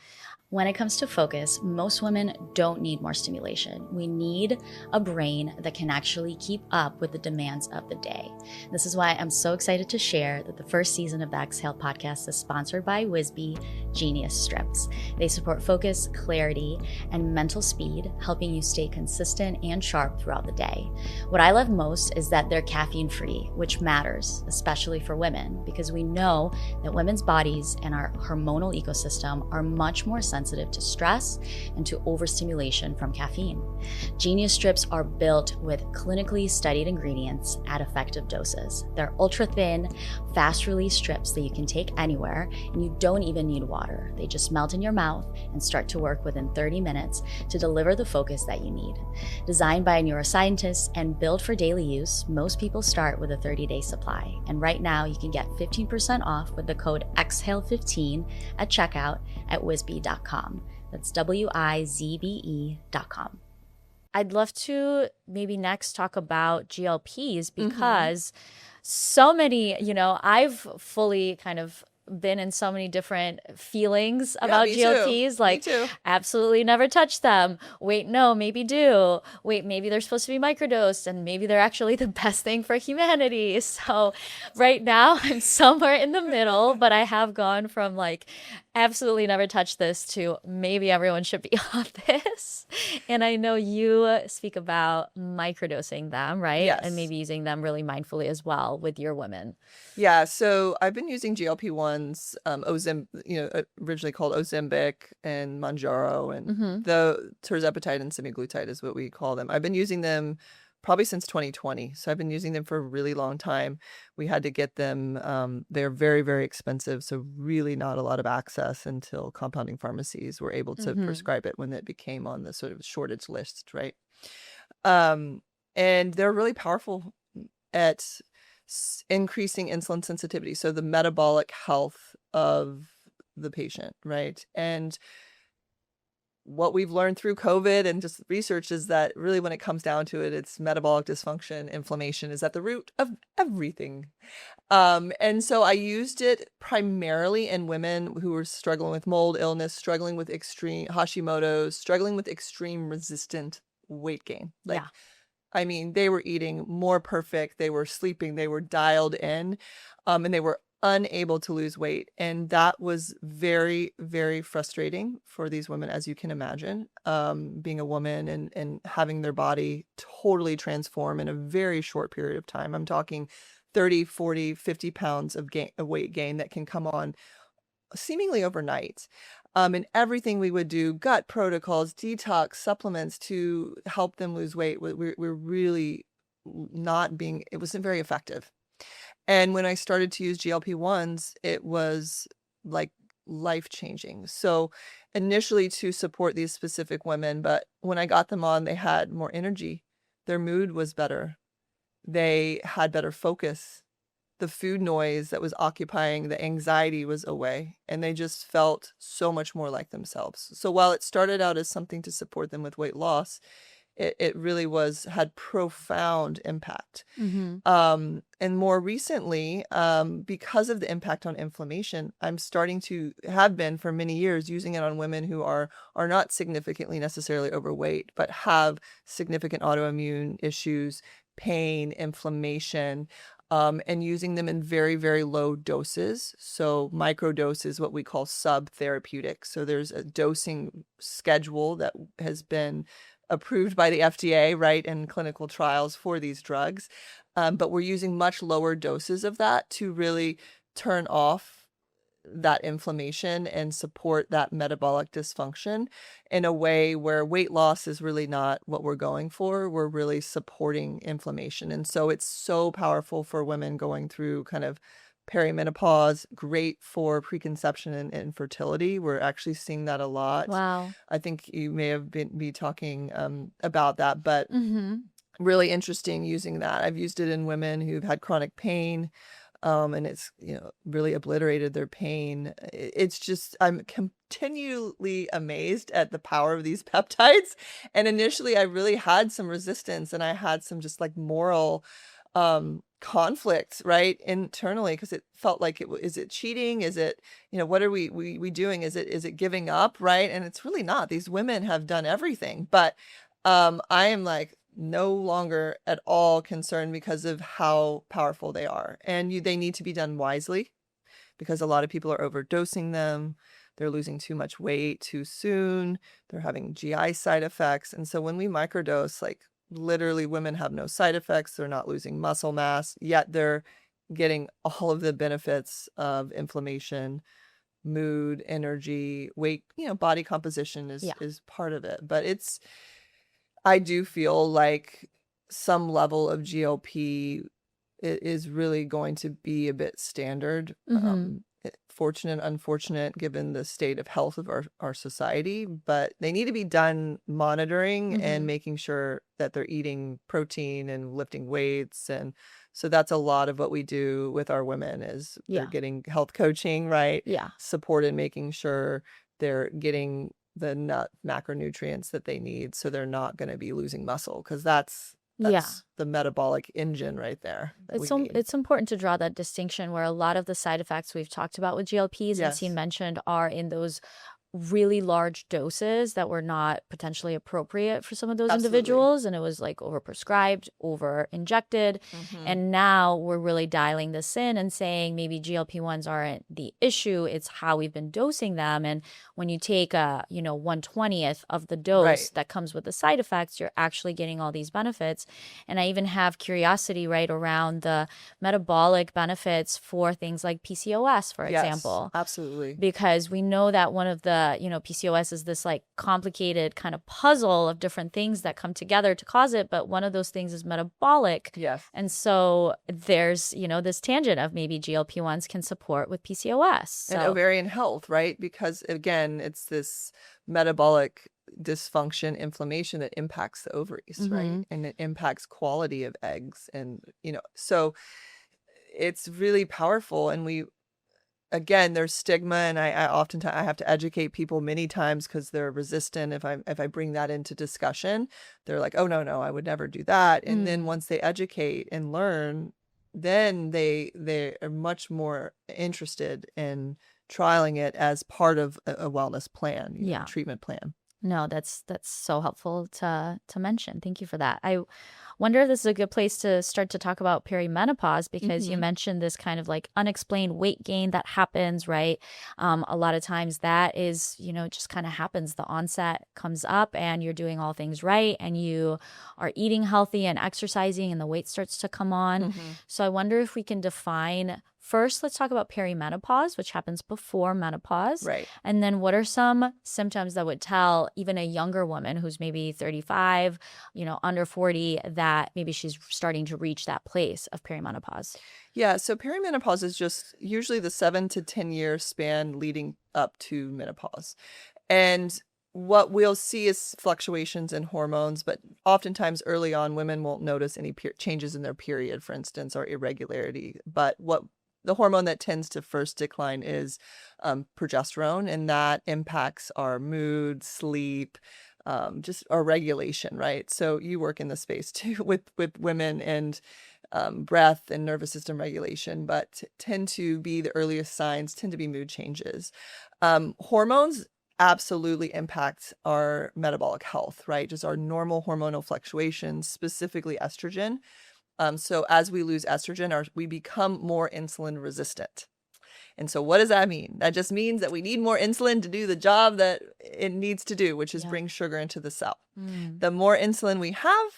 When it comes to focus, most women don't need more stimulation. We need a brain that can actually keep up with the demands of the day. This is why I'm so excited to share that the first season of the Exhale podcast is sponsored by Wisby Genius Strips. They support focus, clarity, and mental speed, helping you stay consistent and sharp throughout the day. What I love most is that they're caffeine-free, which matters, especially for women, because we know that women's bodies and our hormonal ecosystem are much more sensitive to stress and to overstimulation from caffeine. Genius Strips are built with clinically studied ingredients at effective doses. They're ultra thin, fast release strips that you can take anywhere, and you don't even need water. They just melt in your mouth and start to work within 30 minutes to deliver the focus that you need. Designed by a neuroscientist and built for daily use, most people start with a 30-day supply. And right now you can get 15% off with the code EXHALE15 at checkout at Wisby.com. That's WIZBE.com. I'd love to maybe next talk about GLPs because so many, I've fully kind of been in so many different feelings about me GLPs. too. Like, Me too. absolutely never touch them. Wait, no, maybe do. Wait, maybe they're supposed to be microdosed and maybe they're actually the best thing for humanity. So right now I'm somewhere in the middle, but I have gone from like absolutely never touch this to maybe everyone should be on this. And I know you speak about microdosing them, right? Yes. And maybe using them really mindfully as well with your women. Yeah, so I've been using GLP-1s ones, originally called Ozempic and Mounjaro, and Mm-hmm. the tirzepatide and semaglutide is what we call them. I've been using them probably since 2020. So I've been using them for a really long time. We had to get them. They're very, very expensive. So really not a lot of access until compounding pharmacies were able to Mm-hmm. prescribe it when it became on the sort of shortage list, right? And they're really powerful at increasing insulin sensitivity. So the metabolic health of the patient, right? And what we've learned through COVID and just research is that really when it comes down to it, it's metabolic dysfunction, inflammation is at the root of everything. And so I used it primarily in women who were struggling with mold illness, struggling with extreme Hashimoto's, struggling with extreme resistant weight gain. Yeah. I mean, they were eating more perfect, they were sleeping, they were dialed in, and they were unable to lose weight. And that was very, very frustrating for these women, as you can imagine, being a woman and having their body totally transform in a very short period of time. I'm talking 30, 40, 50 pounds of weight gain that can come on seemingly overnight. And everything we would do, gut protocols, detox, supplements to help them lose weight, we're really it wasn't very effective. And when I started to use GLP-1s, it was like life-changing. So initially to support these specific women, but when I got them on, they had more energy. Their mood was better. They had better focus. The food noise that was occupying the anxiety was away, and they just felt so much more like themselves. So while it started out as something to support them with weight loss, it really had profound impact. Mm-hmm. And more recently, because of the impact on inflammation, I'm starting to have been for many years using it on women who are not significantly necessarily overweight, but have significant autoimmune issues, pain, inflammation, and using them in very, very low doses. So microdose is what we call subtherapeutic. So there's a dosing schedule that has been approved by the FDA, right, in clinical trials for these drugs. But we're using much lower doses of that to really turn off that inflammation and support that metabolic dysfunction in a way where weight loss is really not what we're going for. We're really supporting inflammation. And so it's so powerful for women going through kind of perimenopause, great for preconception and infertility. We're actually seeing that a lot. Wow. I think you may have be talking about that, but Mm-hmm. really interesting using that. I've used it in women who've had chronic pain, and it's really obliterated their pain. It's just I'm continually amazed at the power of these peptides. And initially, I really had some resistance, and I had some just like moral conflict, right, internally, because it felt like is it cheating? Is it, what are we doing? Is it giving up, right? And it's really not. These women have done everything, but I am like no longer at all concerned because of how powerful they are. And they need to be done wisely because a lot of people are overdosing them. They're losing too much weight too soon. They're having GI side effects. And so when we microdose, like literally women have no side effects. They're not losing muscle mass, yet they're getting all of the benefits of inflammation, mood, energy, weight, body composition is part of it. But I do feel like some level of GLP is really going to be a bit standard. Mm-hmm. Fortunate, unfortunate, given the state of health of our society, but they need to be done monitoring and making sure that they're eating protein and lifting weights. And so that's a lot of what we do with our women is they're getting health coaching, right? Yeah. Support in making sure they're getting the macronutrients that they need so they're not going to be losing muscle, because that's the metabolic engine right there. It's important to draw that distinction where a lot of the side effects we've talked about with GLPs and seen mentioned are in those really large doses that were not potentially appropriate for some of those Absolutely. individuals, and it was like overprescribed, over injected. And now we're really dialing this in and saying maybe GLP-1s aren't the issue, it's how we've been dosing them. And when you take a 1/20th of the dose Right. that comes with the side effects, you're actually getting all these benefits. And I even have curiosity right around the metabolic benefits for things like PCOS, for Yes, example, absolutely. because we know that one of the, PCOS is this like complicated kind of puzzle of different things that come together to cause it. But one of those things is metabolic. Yes. And so there's, this tangent of maybe GLP-1s can support with PCOS. And So, ovarian health, right? Because again, it's this metabolic dysfunction, inflammation that impacts the ovaries, right? And it impacts quality of eggs. And, so it's really powerful. And again, there's stigma, and I oftentimes I have to educate people many times because they're resistant. If I bring that into discussion, they're like, "Oh no, I would never do that." And then once they educate and learn, then they are much more interested in trialing it as part of a wellness plan, yeah. treatment plan. No, that's so helpful to mention. Thank you for that. I wonder if this is a good place to start to talk about perimenopause, because you mentioned this kind of like unexplained weight gain that happens, right? A lot of times that is, just kind of happens. The onset comes up and you're doing all things right and you are eating healthy and exercising and the weight starts to come on. So I wonder if we can define. First, let's talk about perimenopause, which happens before menopause. Right. And then what are some symptoms that would tell even a younger woman who's maybe 35, under 40, that maybe she's starting to reach that place of perimenopause? Yeah, so perimenopause is just usually the 7 to 10-year span leading up to menopause. And what we'll see is fluctuations in hormones, but oftentimes early on, women won't notice any changes in their period, for instance, or irregularity. But what the hormone that tends to first decline is progesterone, and that impacts our mood, sleep, just our regulation, right? So you work in the space too with women and breath and nervous system regulation, but tend to be the earliest signs, tend to be mood changes. Hormones absolutely impact our metabolic health, right? Just our normal hormonal fluctuations, specifically estrogen. So as we lose estrogen, we become more insulin resistant. And so what does that mean? That just means that we need more insulin to do the job that it needs to do, which is bring sugar into the cell. The more insulin we have,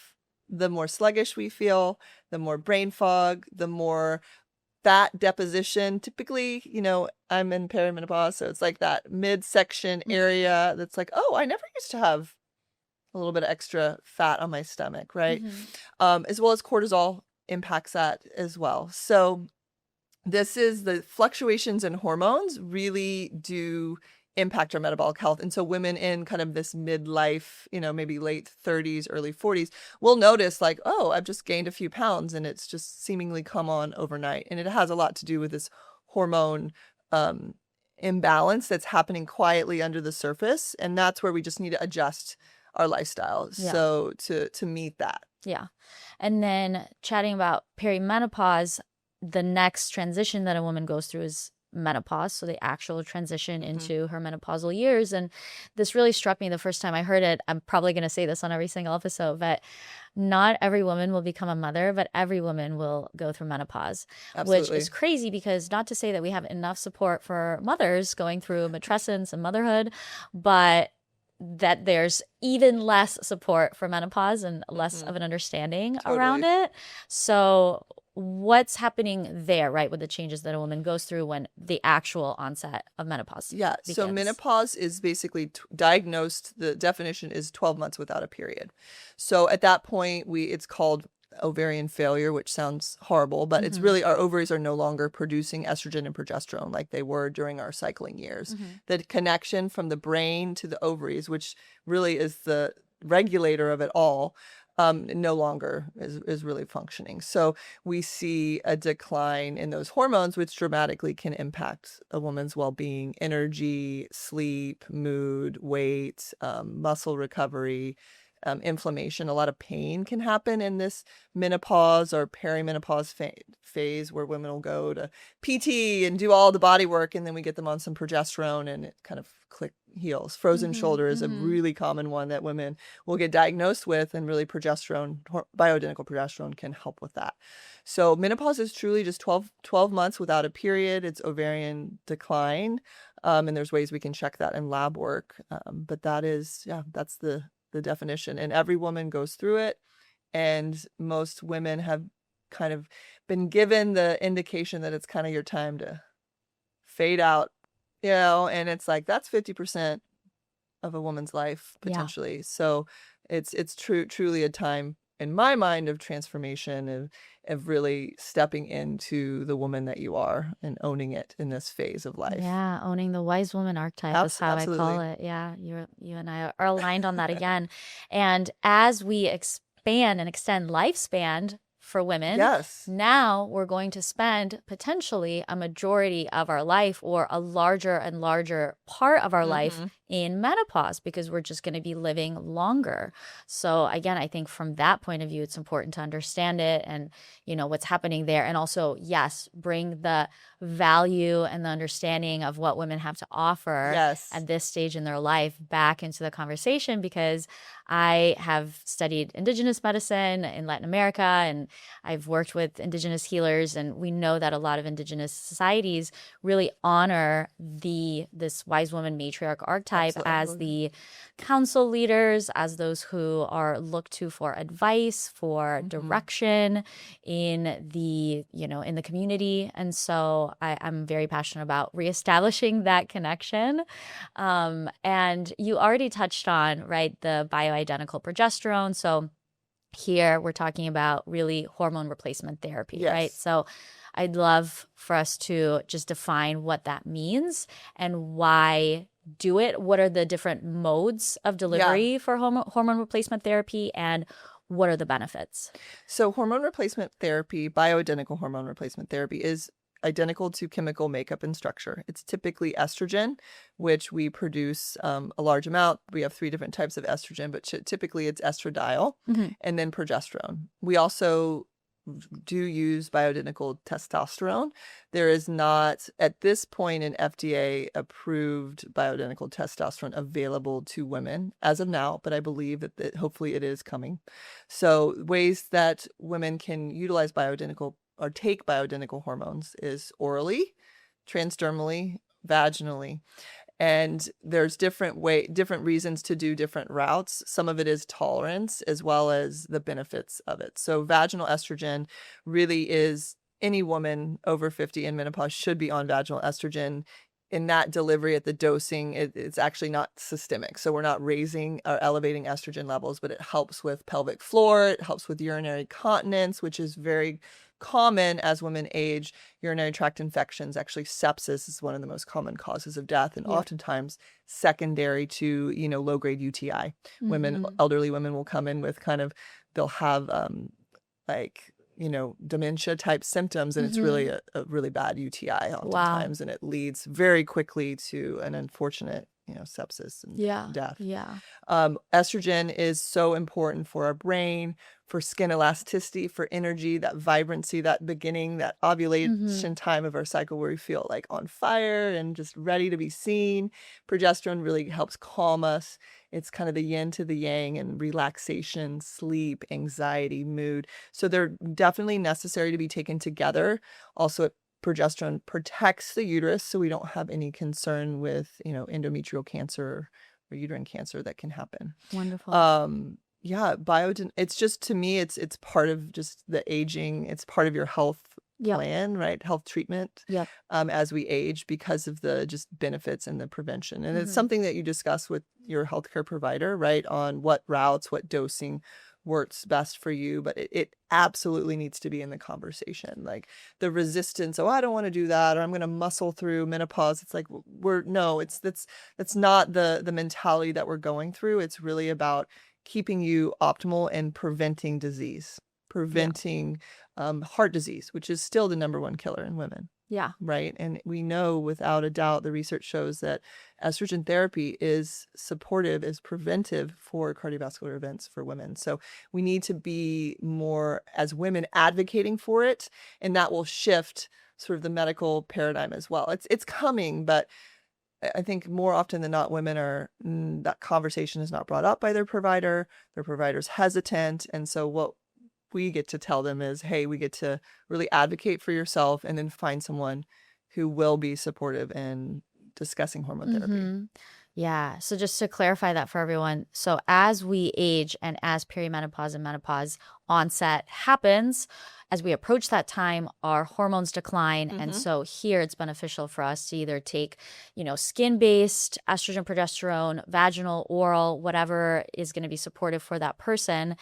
the more sluggish we feel, the more brain fog, the more fat deposition. Typically, I'm in perimenopause, so it's like that midsection area that's like, oh, I never used to have a little bit of extra fat on my stomach, right? As well as cortisol impacts that as well. So this is the fluctuations in hormones really do impact our metabolic health. And so women in kind of this midlife, maybe late 30s, early 40s, will notice like, oh, I've just gained a few pounds and it's just seemingly come on overnight. And it has a lot to do with this hormone imbalance that's happening quietly under the surface. And that's where we just need to adjust our lifestyle so to meet that. Yeah. And then chatting about perimenopause, the next transition that a woman goes through is menopause, so the actual transition into her menopausal years. And this really struck me the first time I heard it. I'm probably going to say this on every single episode, but not every woman will become a mother, but every woman will go through menopause. Absolutely. Which is crazy, because not to say that we have enough support for mothers going through matrescence and motherhood, but that there's even less support for menopause and less of an understanding around it. So what's happening there, right, with the changes that a woman goes through when the actual onset of menopause begins? So menopause is basically diagnosed, the definition is 12 months without a period. So at that point, it's called ovarian failure, which sounds horrible, but it's really our ovaries are no longer producing estrogen and progesterone like they were during our cycling years. The connection from the brain to the ovaries, which really is the regulator of it all, no longer is really functioning. So we see a decline in those hormones, which dramatically can impact a woman's well-being, energy, sleep, mood, weight, muscle recovery, inflammation. A lot of pain can happen in this menopause or perimenopause phase where women will go to PT and do all the body work, and then we get them on some progesterone and it kind of heals. Frozen shoulder is a really common one that women will get diagnosed with, and really bioidentical progesterone can help with that. So menopause is truly just 12 months without a period. It's ovarian decline. And there's ways we can check that in lab work. But that's the definition. And every woman goes through it. And most women have kind of been given the indication that it's kind of your time to fade out, and it's like, that's 50% of a woman's life potentially. So it's truly a time in my mind of transformation, of really stepping into the woman that you are and owning it in this phase of life. Yeah, owning the wise woman archetype is how Absolutely. I call it. Yeah, you and I are aligned on that again. And as we expand and extend lifespan for women, Yes. now we're going to spend potentially a majority of our life, or a larger and larger part of our life, in menopause, because we're just going to be living longer. So again, I think from that point of view, it's important to understand it and, what's happening there. And also, yes, bring the value and the understanding of what women have to offer at this stage in their life back into the conversation, because I have studied indigenous medicine in Latin America, and I've worked with indigenous healers, and we know that a lot of indigenous societies really honor this wise woman matriarch archetype as the council leaders, as those who are looked to for advice, for direction in the in the community. And so I'm very passionate about reestablishing that connection. And you already touched on, right, the bioidentical progesterone. So here we're talking about really hormone replacement therapy, right? So I'd love for us to just define what that means and why do it. What are the different modes of delivery for hormone replacement therapy, and what are the benefits? So hormone replacement therapy, bioidentical hormone replacement therapy, is identical to chemical makeup and structure. It's typically estrogen, which we produce a large amount. We have 3 different types of estrogen, but typically it's estradiol, and then progesterone. We also do use bioidentical testosterone. There is not, at this point, an FDA approved bioidentical testosterone available to women as of now, but I believe that hopefully it is coming. So ways that women can utilize bioidentical or take bioidentical hormones is orally, transdermally, vaginally. And there's different reasons to do different routes. Some of it is tolerance as well as the benefits of it. So vaginal estrogen really is, any woman over 50 in menopause should be on vaginal estrogen. In that delivery, at the dosing, it's actually not systemic. So we're not raising or elevating estrogen levels, but it helps with pelvic floor. It helps with urinary continence, which is very common as women age. Urinary tract infections, actually sepsis, is one of the most common causes of death, and oftentimes secondary to low-grade UTI. Elderly women will come in with they'll have dementia type symptoms, and it's really a really bad UTI oftentimes, and it leads very quickly to an unfortunate sepsis and death. Estrogen is so important for our brain, for skin elasticity, for energy, that vibrancy, that beginning, that ovulation time of our cycle where we feel like on fire and just ready to be seen. Progesterone really helps calm us. It's kind of the yin to the yang, and relaxation, sleep, anxiety, mood. So they're definitely necessary to be taken together. Also, progesterone protects the uterus, so we don't have any concern with, endometrial cancer or uterine cancer that can happen. Wonderful. It's just, to me, it's part of just the aging. It's part of your health plan, right? Health treatment as we age, because of the just benefits and the prevention. And it's something that you discuss with your healthcare provider, right? On what routes, what dosing works best for you, but it absolutely needs to be in the conversation. Like the resistance, I don't want to do that, or I'm going to muscle through menopause. It's like, that's not the mentality that we're going through. It's really about keeping you optimal and preventing disease, preventing heart disease, which is still the number one killer in women. Yeah. Right. And we know without a doubt, the research shows that estrogen therapy is supportive, is preventive for cardiovascular events for women. So we need to be more, as women, advocating for it, and that will shift sort of the medical paradigm as well. It's coming, but I think more often than not, women are, that conversation is not brought up by their provider's hesitant. And so what we get to tell them is, hey, we get to really advocate for yourself and then find someone who will be supportive in discussing hormone therapy. Yeah. So just to clarify that for everyone. So as we age and as perimenopause and menopause onset happens, as we approach that time, our hormones decline. And so here it's beneficial for us to either take, skin-based estrogen, progesterone, vaginal, oral, whatever is going to be supportive for that person,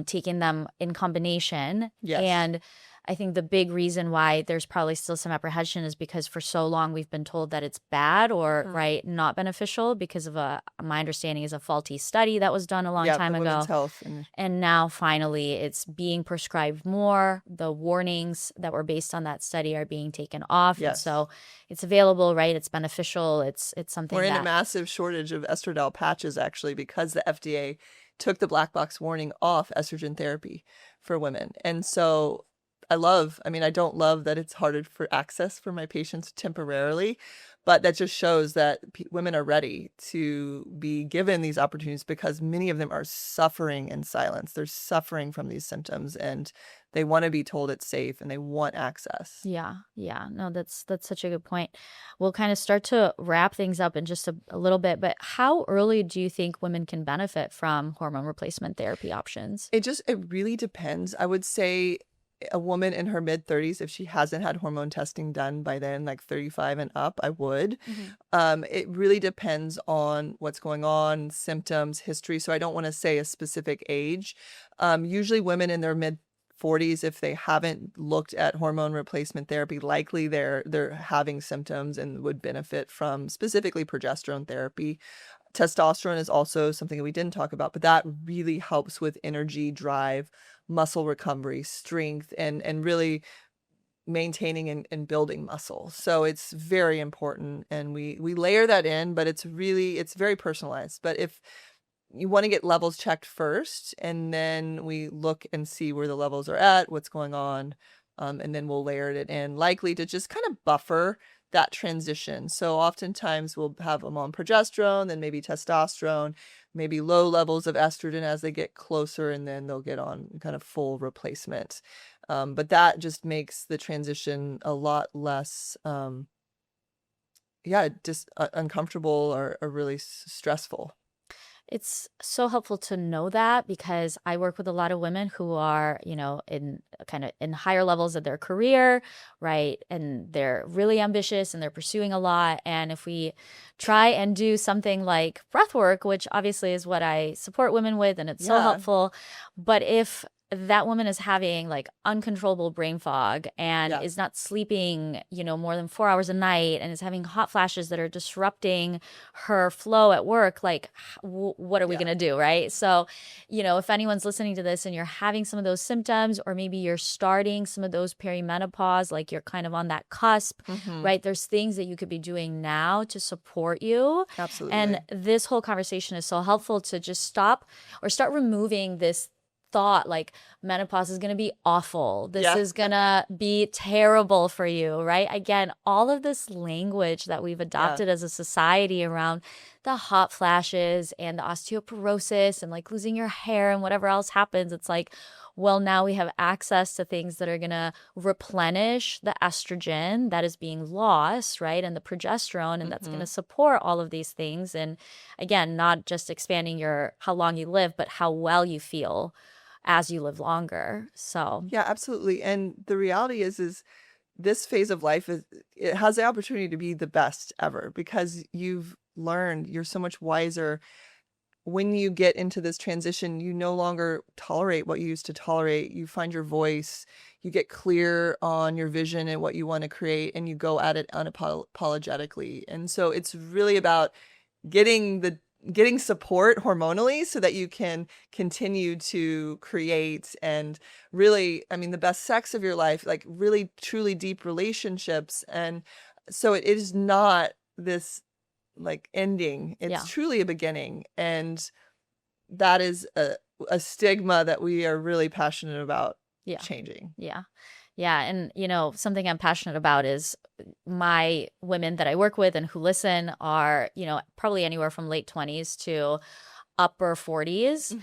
taking them in combination. Yes. And I think the big reason why there's probably still some apprehension is because for so long we've been told that it's bad or not beneficial because of my understanding is a faulty study that was done a long time ago. Women's Health. And now finally it's being prescribed more. The warnings that were based on that study are being taken off. Yes. And so it's available, right? It's beneficial. It's something we're in a massive shortage of estradiol patches actually because the FDA took the black box warning off estrogen therapy for women. And so I don't love that it's harder for access for my patients temporarily, but that just shows that women are ready to be given these opportunities because many of them are suffering in silence. They're suffering from these symptoms and they want to be told it's safe and they want access. Yeah. No, that's such a good point. We'll kind of start to wrap things up in just a little bit, but how early do you think women can benefit from hormone replacement therapy options? It really depends. I would say a woman in her mid-30s, if she hasn't had hormone testing done by then, like 35 and up, I would. It really depends on what's going on, symptoms, history. So I don't want to say a specific age. Usually women in their mid-40s, if they haven't looked at hormone replacement therapy, likely they're having symptoms and would benefit from specifically progesterone therapy. Testosterone is also something that we didn't talk about, but that really helps with energy, drive, muscle recovery, strength, and really maintaining and building muscle. So it's very important. And we layer that in, but it's very personalized. But if you want to get levels checked first, and then we look and see where the levels are at, what's going on, and then we'll layer it in, likely to just kind of buffer that transition. So oftentimes we'll have them on progesterone, then maybe testosterone, maybe low levels of estrogen as they get closer, and then they'll get on kind of full replacement. But that just makes the transition a lot less, uncomfortable or really stressful. It's so helpful to know that because I work with a lot of women who are, in higher levels of their career, right? And they're really ambitious and they're pursuing a lot. And if we try and do something like breath work, which obviously is what I support women with, and it's so helpful, but if that woman is having like uncontrollable brain fog and is not sleeping, more than 4 hours a night and is having hot flashes that are disrupting her flow at work, like what are we going to do? Right. So, if anyone's listening to this and you're having some of those symptoms, or maybe you're starting some of those perimenopause, like you're kind of on that cusp, right? There's things that you could be doing now to support you. Absolutely. And this whole conversation is so helpful to just stop or start removing this thought like menopause is going to be awful. This is going to be terrible for you, right? Again, all of this language that we've adopted as a society around the hot flashes and the osteoporosis and like losing your hair and whatever else happens. It's like, well, now we have access to things that are going to replenish the estrogen that is being lost, right? And the progesterone, and that's going to support all of these things. And again, not just expanding how long you live, but how well you feel as you live longer. So yeah, absolutely. And the reality is this phase of life it has the opportunity to be the best ever because you've learned, you're so much wiser. When you get into this transition, you no longer tolerate what you used to tolerate. You find your voice, you get clear on your vision and what you want to create, and you go at it unapologetically. And so it's really about getting getting support hormonally so that you can continue to create and really, I mean, the best sex of your life, like really truly deep relationships. And so it is not this like ending, it's Yeah. truly a beginning. And that is a stigma that we are really passionate about Yeah. changing. Yeah. Yeah. And, something I'm passionate about is my women that I work with and who listen are, probably anywhere from late 20s to upper 40s.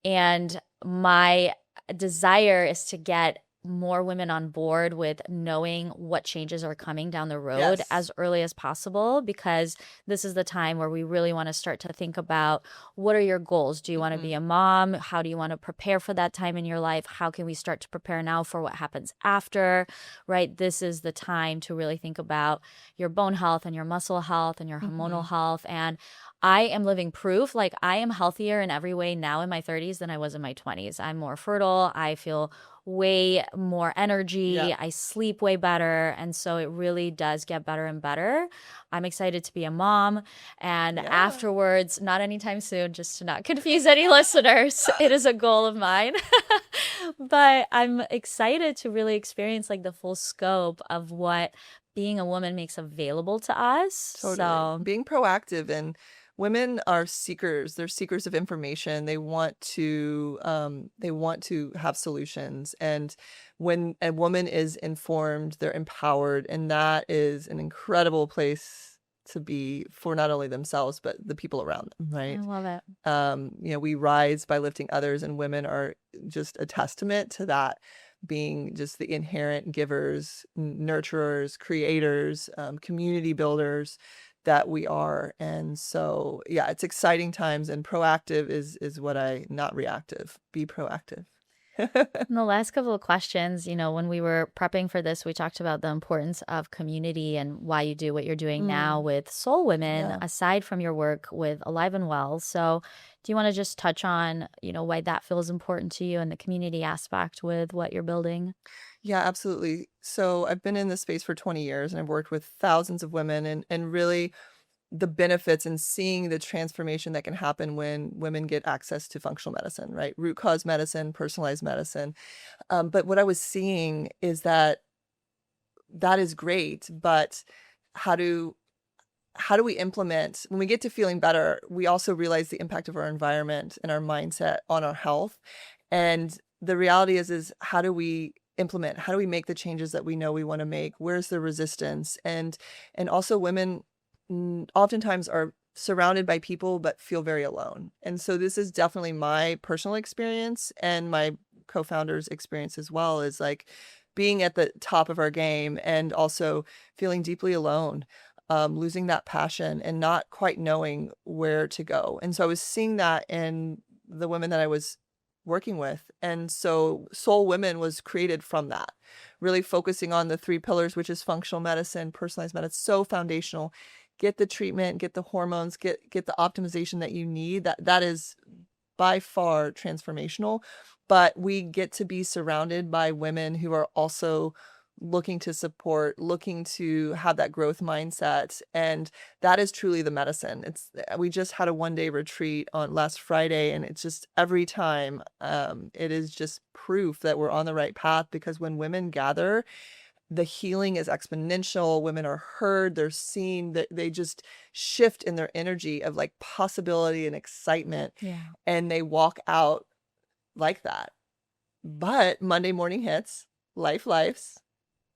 And my desire is to get more women on board with knowing what changes are coming down the road Yes. as early as possible, because this is the time where we really want to start to think about, what are your goals? Do you want to be a mom? How do you want to prepare for that time in your life? How can we start to prepare now for what happens after, right? This is the time to really think about your bone health and your muscle health and your hormonal health. And I am living proof. Like, I am healthier in every way now in my 30s than I was in my 20s. I'm more fertile. I feel way more energy. Yeah. I sleep way better. And so it really does get better and better. I'm excited to be a mom. And afterwards, not anytime soon, just to not confuse any listeners, it is a goal of mine. But I'm excited to really experience like the full scope of what being a woman makes available to us. Totally. So Being proactive, and women are seekers. They're seekers of information. They want to have solutions. And when a woman is informed, they're empowered, and that is an incredible place to be for not only themselves but the people around them, right? I love it. We rise by lifting others, and women are just a testament to that, being just the inherent givers, nurturers, creators, community builders that we are. And so, yeah, it's exciting times, and proactive is what not reactive. Be proactive. In the last couple of questions, when we were prepping for this, we talked about the importance of community and why you do what you're doing now with SolWomen, aside from your work with Alive and Well. So do you want to just touch on, why that feels important to you and the community aspect with what you're building? Yeah, absolutely. So I've been in this space for 20 years, and I've worked with thousands of women, and really the benefits and seeing the transformation that can happen when women get access to functional medicine, right? Root cause medicine, personalized medicine. But what I was seeing is that is great, but how do we implement when we get to feeling better? We also realize the impact of our environment and our mindset on our health. And the reality is how do we implement? How do we make the changes that we know we want to make? Where's the resistance? And also women oftentimes are surrounded by people but feel very alone. And so this is definitely my personal experience, and my co-founder's experience as well, is like being at the top of our game and also feeling deeply alone, losing that passion and not quite knowing where to go. And so I was seeing that in the women that I was working with. And so SolWomen was created from that, really focusing on the 3 pillars, which is functional medicine, personalized medicine, so foundational. Get the treatment, get the hormones, get the optimization that you need. That is by far transformational. But we get to be surrounded by women who are also looking to support, looking to have that growth mindset. And that is truly the medicine. We just had a 1-day retreat on last Friday, and it's just every time it is just proof that we're on the right path, because when women gather, the healing is exponential. Women are heard, they're seen, that they just shift in their energy of like possibility and excitement. And they walk out like that. But Monday morning hits, lives.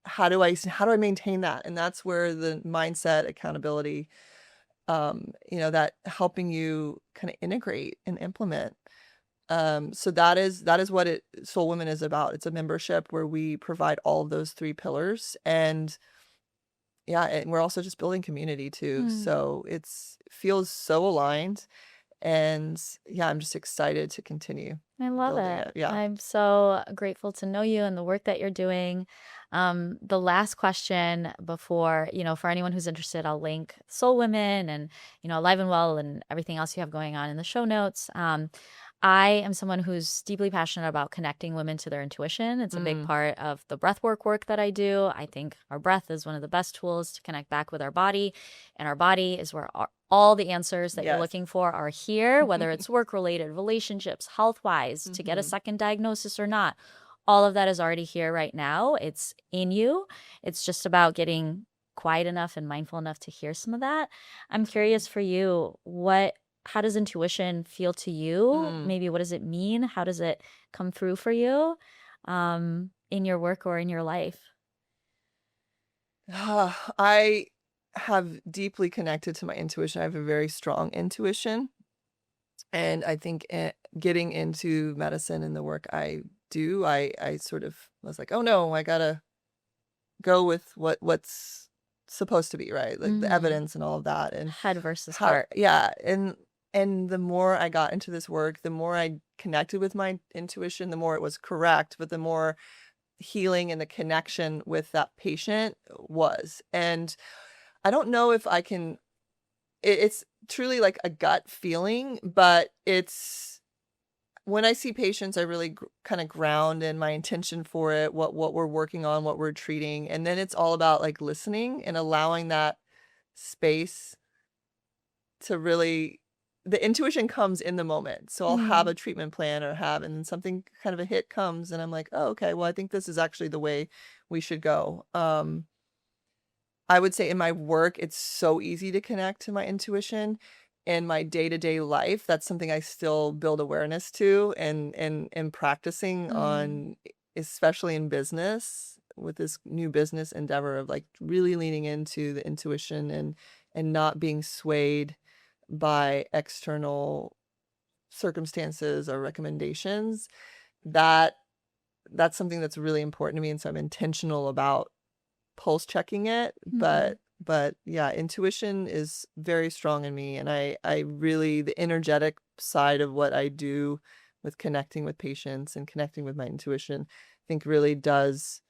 How do I maintain that? And that's where the mindset, accountability, that helping you kind of integrate and implement. So that is what SolWomen is about. It's a membership where we provide all of those 3 pillars, and we're also just building community too. So it feels so aligned, and I'm just excited to continue. I love it. Yeah. I'm so grateful to know you and the work that you're doing. The last question before, for anyone who's interested, I'll link SolWomen and, Alive and Well and everything else you have going on in the show notes. I am someone who's deeply passionate about connecting women to their intuition. It's a big part of the breathwork work that I do. I think our breath is one of the best tools to connect back with our body, and our body is where all the answers that you're Yes. looking for are here, whether it's work-related, relationships, health-wise, to get a second diagnosis or not. All of that is already here right now. It's in you. It's just about getting quiet enough and mindful enough to hear some of that. I'm curious for you, how does intuition feel to you? Maybe what does it mean? How does it come through for you in your work or in your life? I have deeply connected to my intuition. I have a very strong intuition. And I think getting into medicine and the work I do, I sort of was like, oh no, I gotta go with what's supposed to be, right? Like the evidence and all of that. And Head versus heart. yeah. And the more I got into this work, the more I connected with my intuition, the more it was correct, but the more healing and the connection with that patient was. And I don't know if I can, it's truly like a gut feeling, but it's when I see patients, I really kind of ground in my intention for it, what we're working on, what we're treating. And then it's all about like listening and allowing that space to really, the intuition comes in the moment. So I'll have a treatment plan and then something kind of a hit comes and I'm like, oh, okay, well, I think this is actually the way we should go. I would say in my work, it's so easy to connect to my intuition. In my day-to-day life, that's something I still build awareness to and practicing on, especially in business, with this new business endeavor of like really leaning into the intuition and not being swayed by external circumstances or recommendations. That's something that's really important to me. And so I'm intentional about pulse checking it, but yeah, intuition is very strong in me. And I really, the energetic side of what I do with connecting with patients and connecting with my intuition, I think really does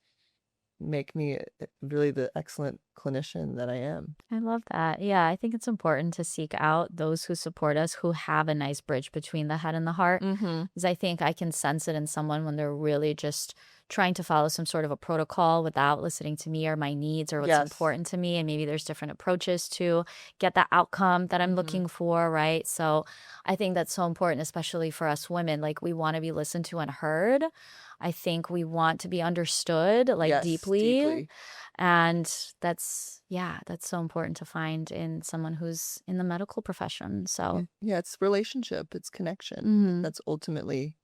make me really the excellent clinician that I am. I love that. Yeah, I think it's important to seek out those who support us who have a nice bridge between the head and the heart. Because I think I can sense it in someone when they're really just trying to follow some sort of a protocol without listening to me or my needs or what's important to me. And maybe there's different approaches to get that outcome that I'm looking for, right? So I think that's so important, especially for us women. Like we want to be listened to and heard. I think we want to be understood like deeply. And that's so important to find in someone who's in the medical profession. So yeah, it's relationship, it's connection. That's ultimately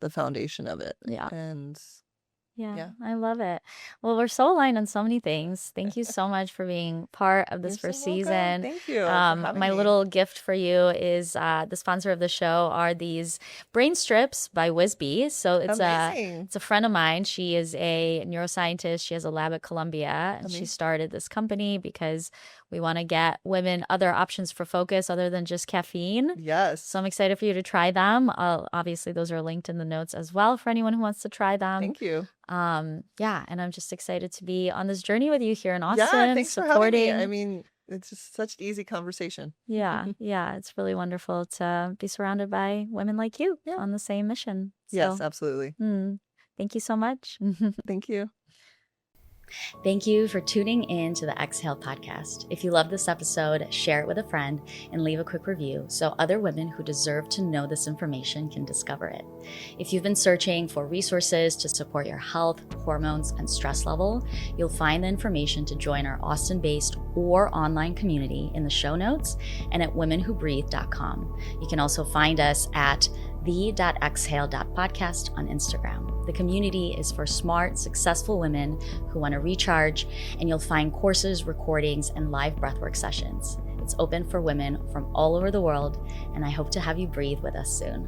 the foundation of it. And yeah, I love it. Well, we're so aligned on so many things. Thank you so much for being part of this first season. Thank you for having my me. little gift for you is the sponsor of the show are these brain strips by Wisby. So it's a friend of mine. She is a neuroscientist. She has a lab at Columbia, and she started this company because we want to get women other options for focus other than just caffeine. Yes. So I'm excited for you to try them. Obviously, those are linked in the notes as well for anyone who wants to try them. Thank you. Yeah, and I'm just excited to be on this journey with you here in Austin. Yeah, thanks for having me. I mean, it's just such an easy conversation. Yeah, it's really wonderful to be surrounded by women like you on the same mission. So, yes, absolutely. Thank you so much. Thank you. Thank you for tuning in to the Exhale podcast. If you love this episode, share it with a friend and leave a quick review so other women who deserve to know this information can discover it. If you've been searching for resources to support your health, hormones, and stress level, you'll find the information to join our Austin-based or online community in the show notes and at womenwhobreathe.com. You can also find us at the.exhale.podcast on Instagram. The community is for smart, successful women who want to recharge, and you'll find courses, recordings, and live breathwork sessions. It's open for women from all over the world, and I hope to have you breathe with us soon.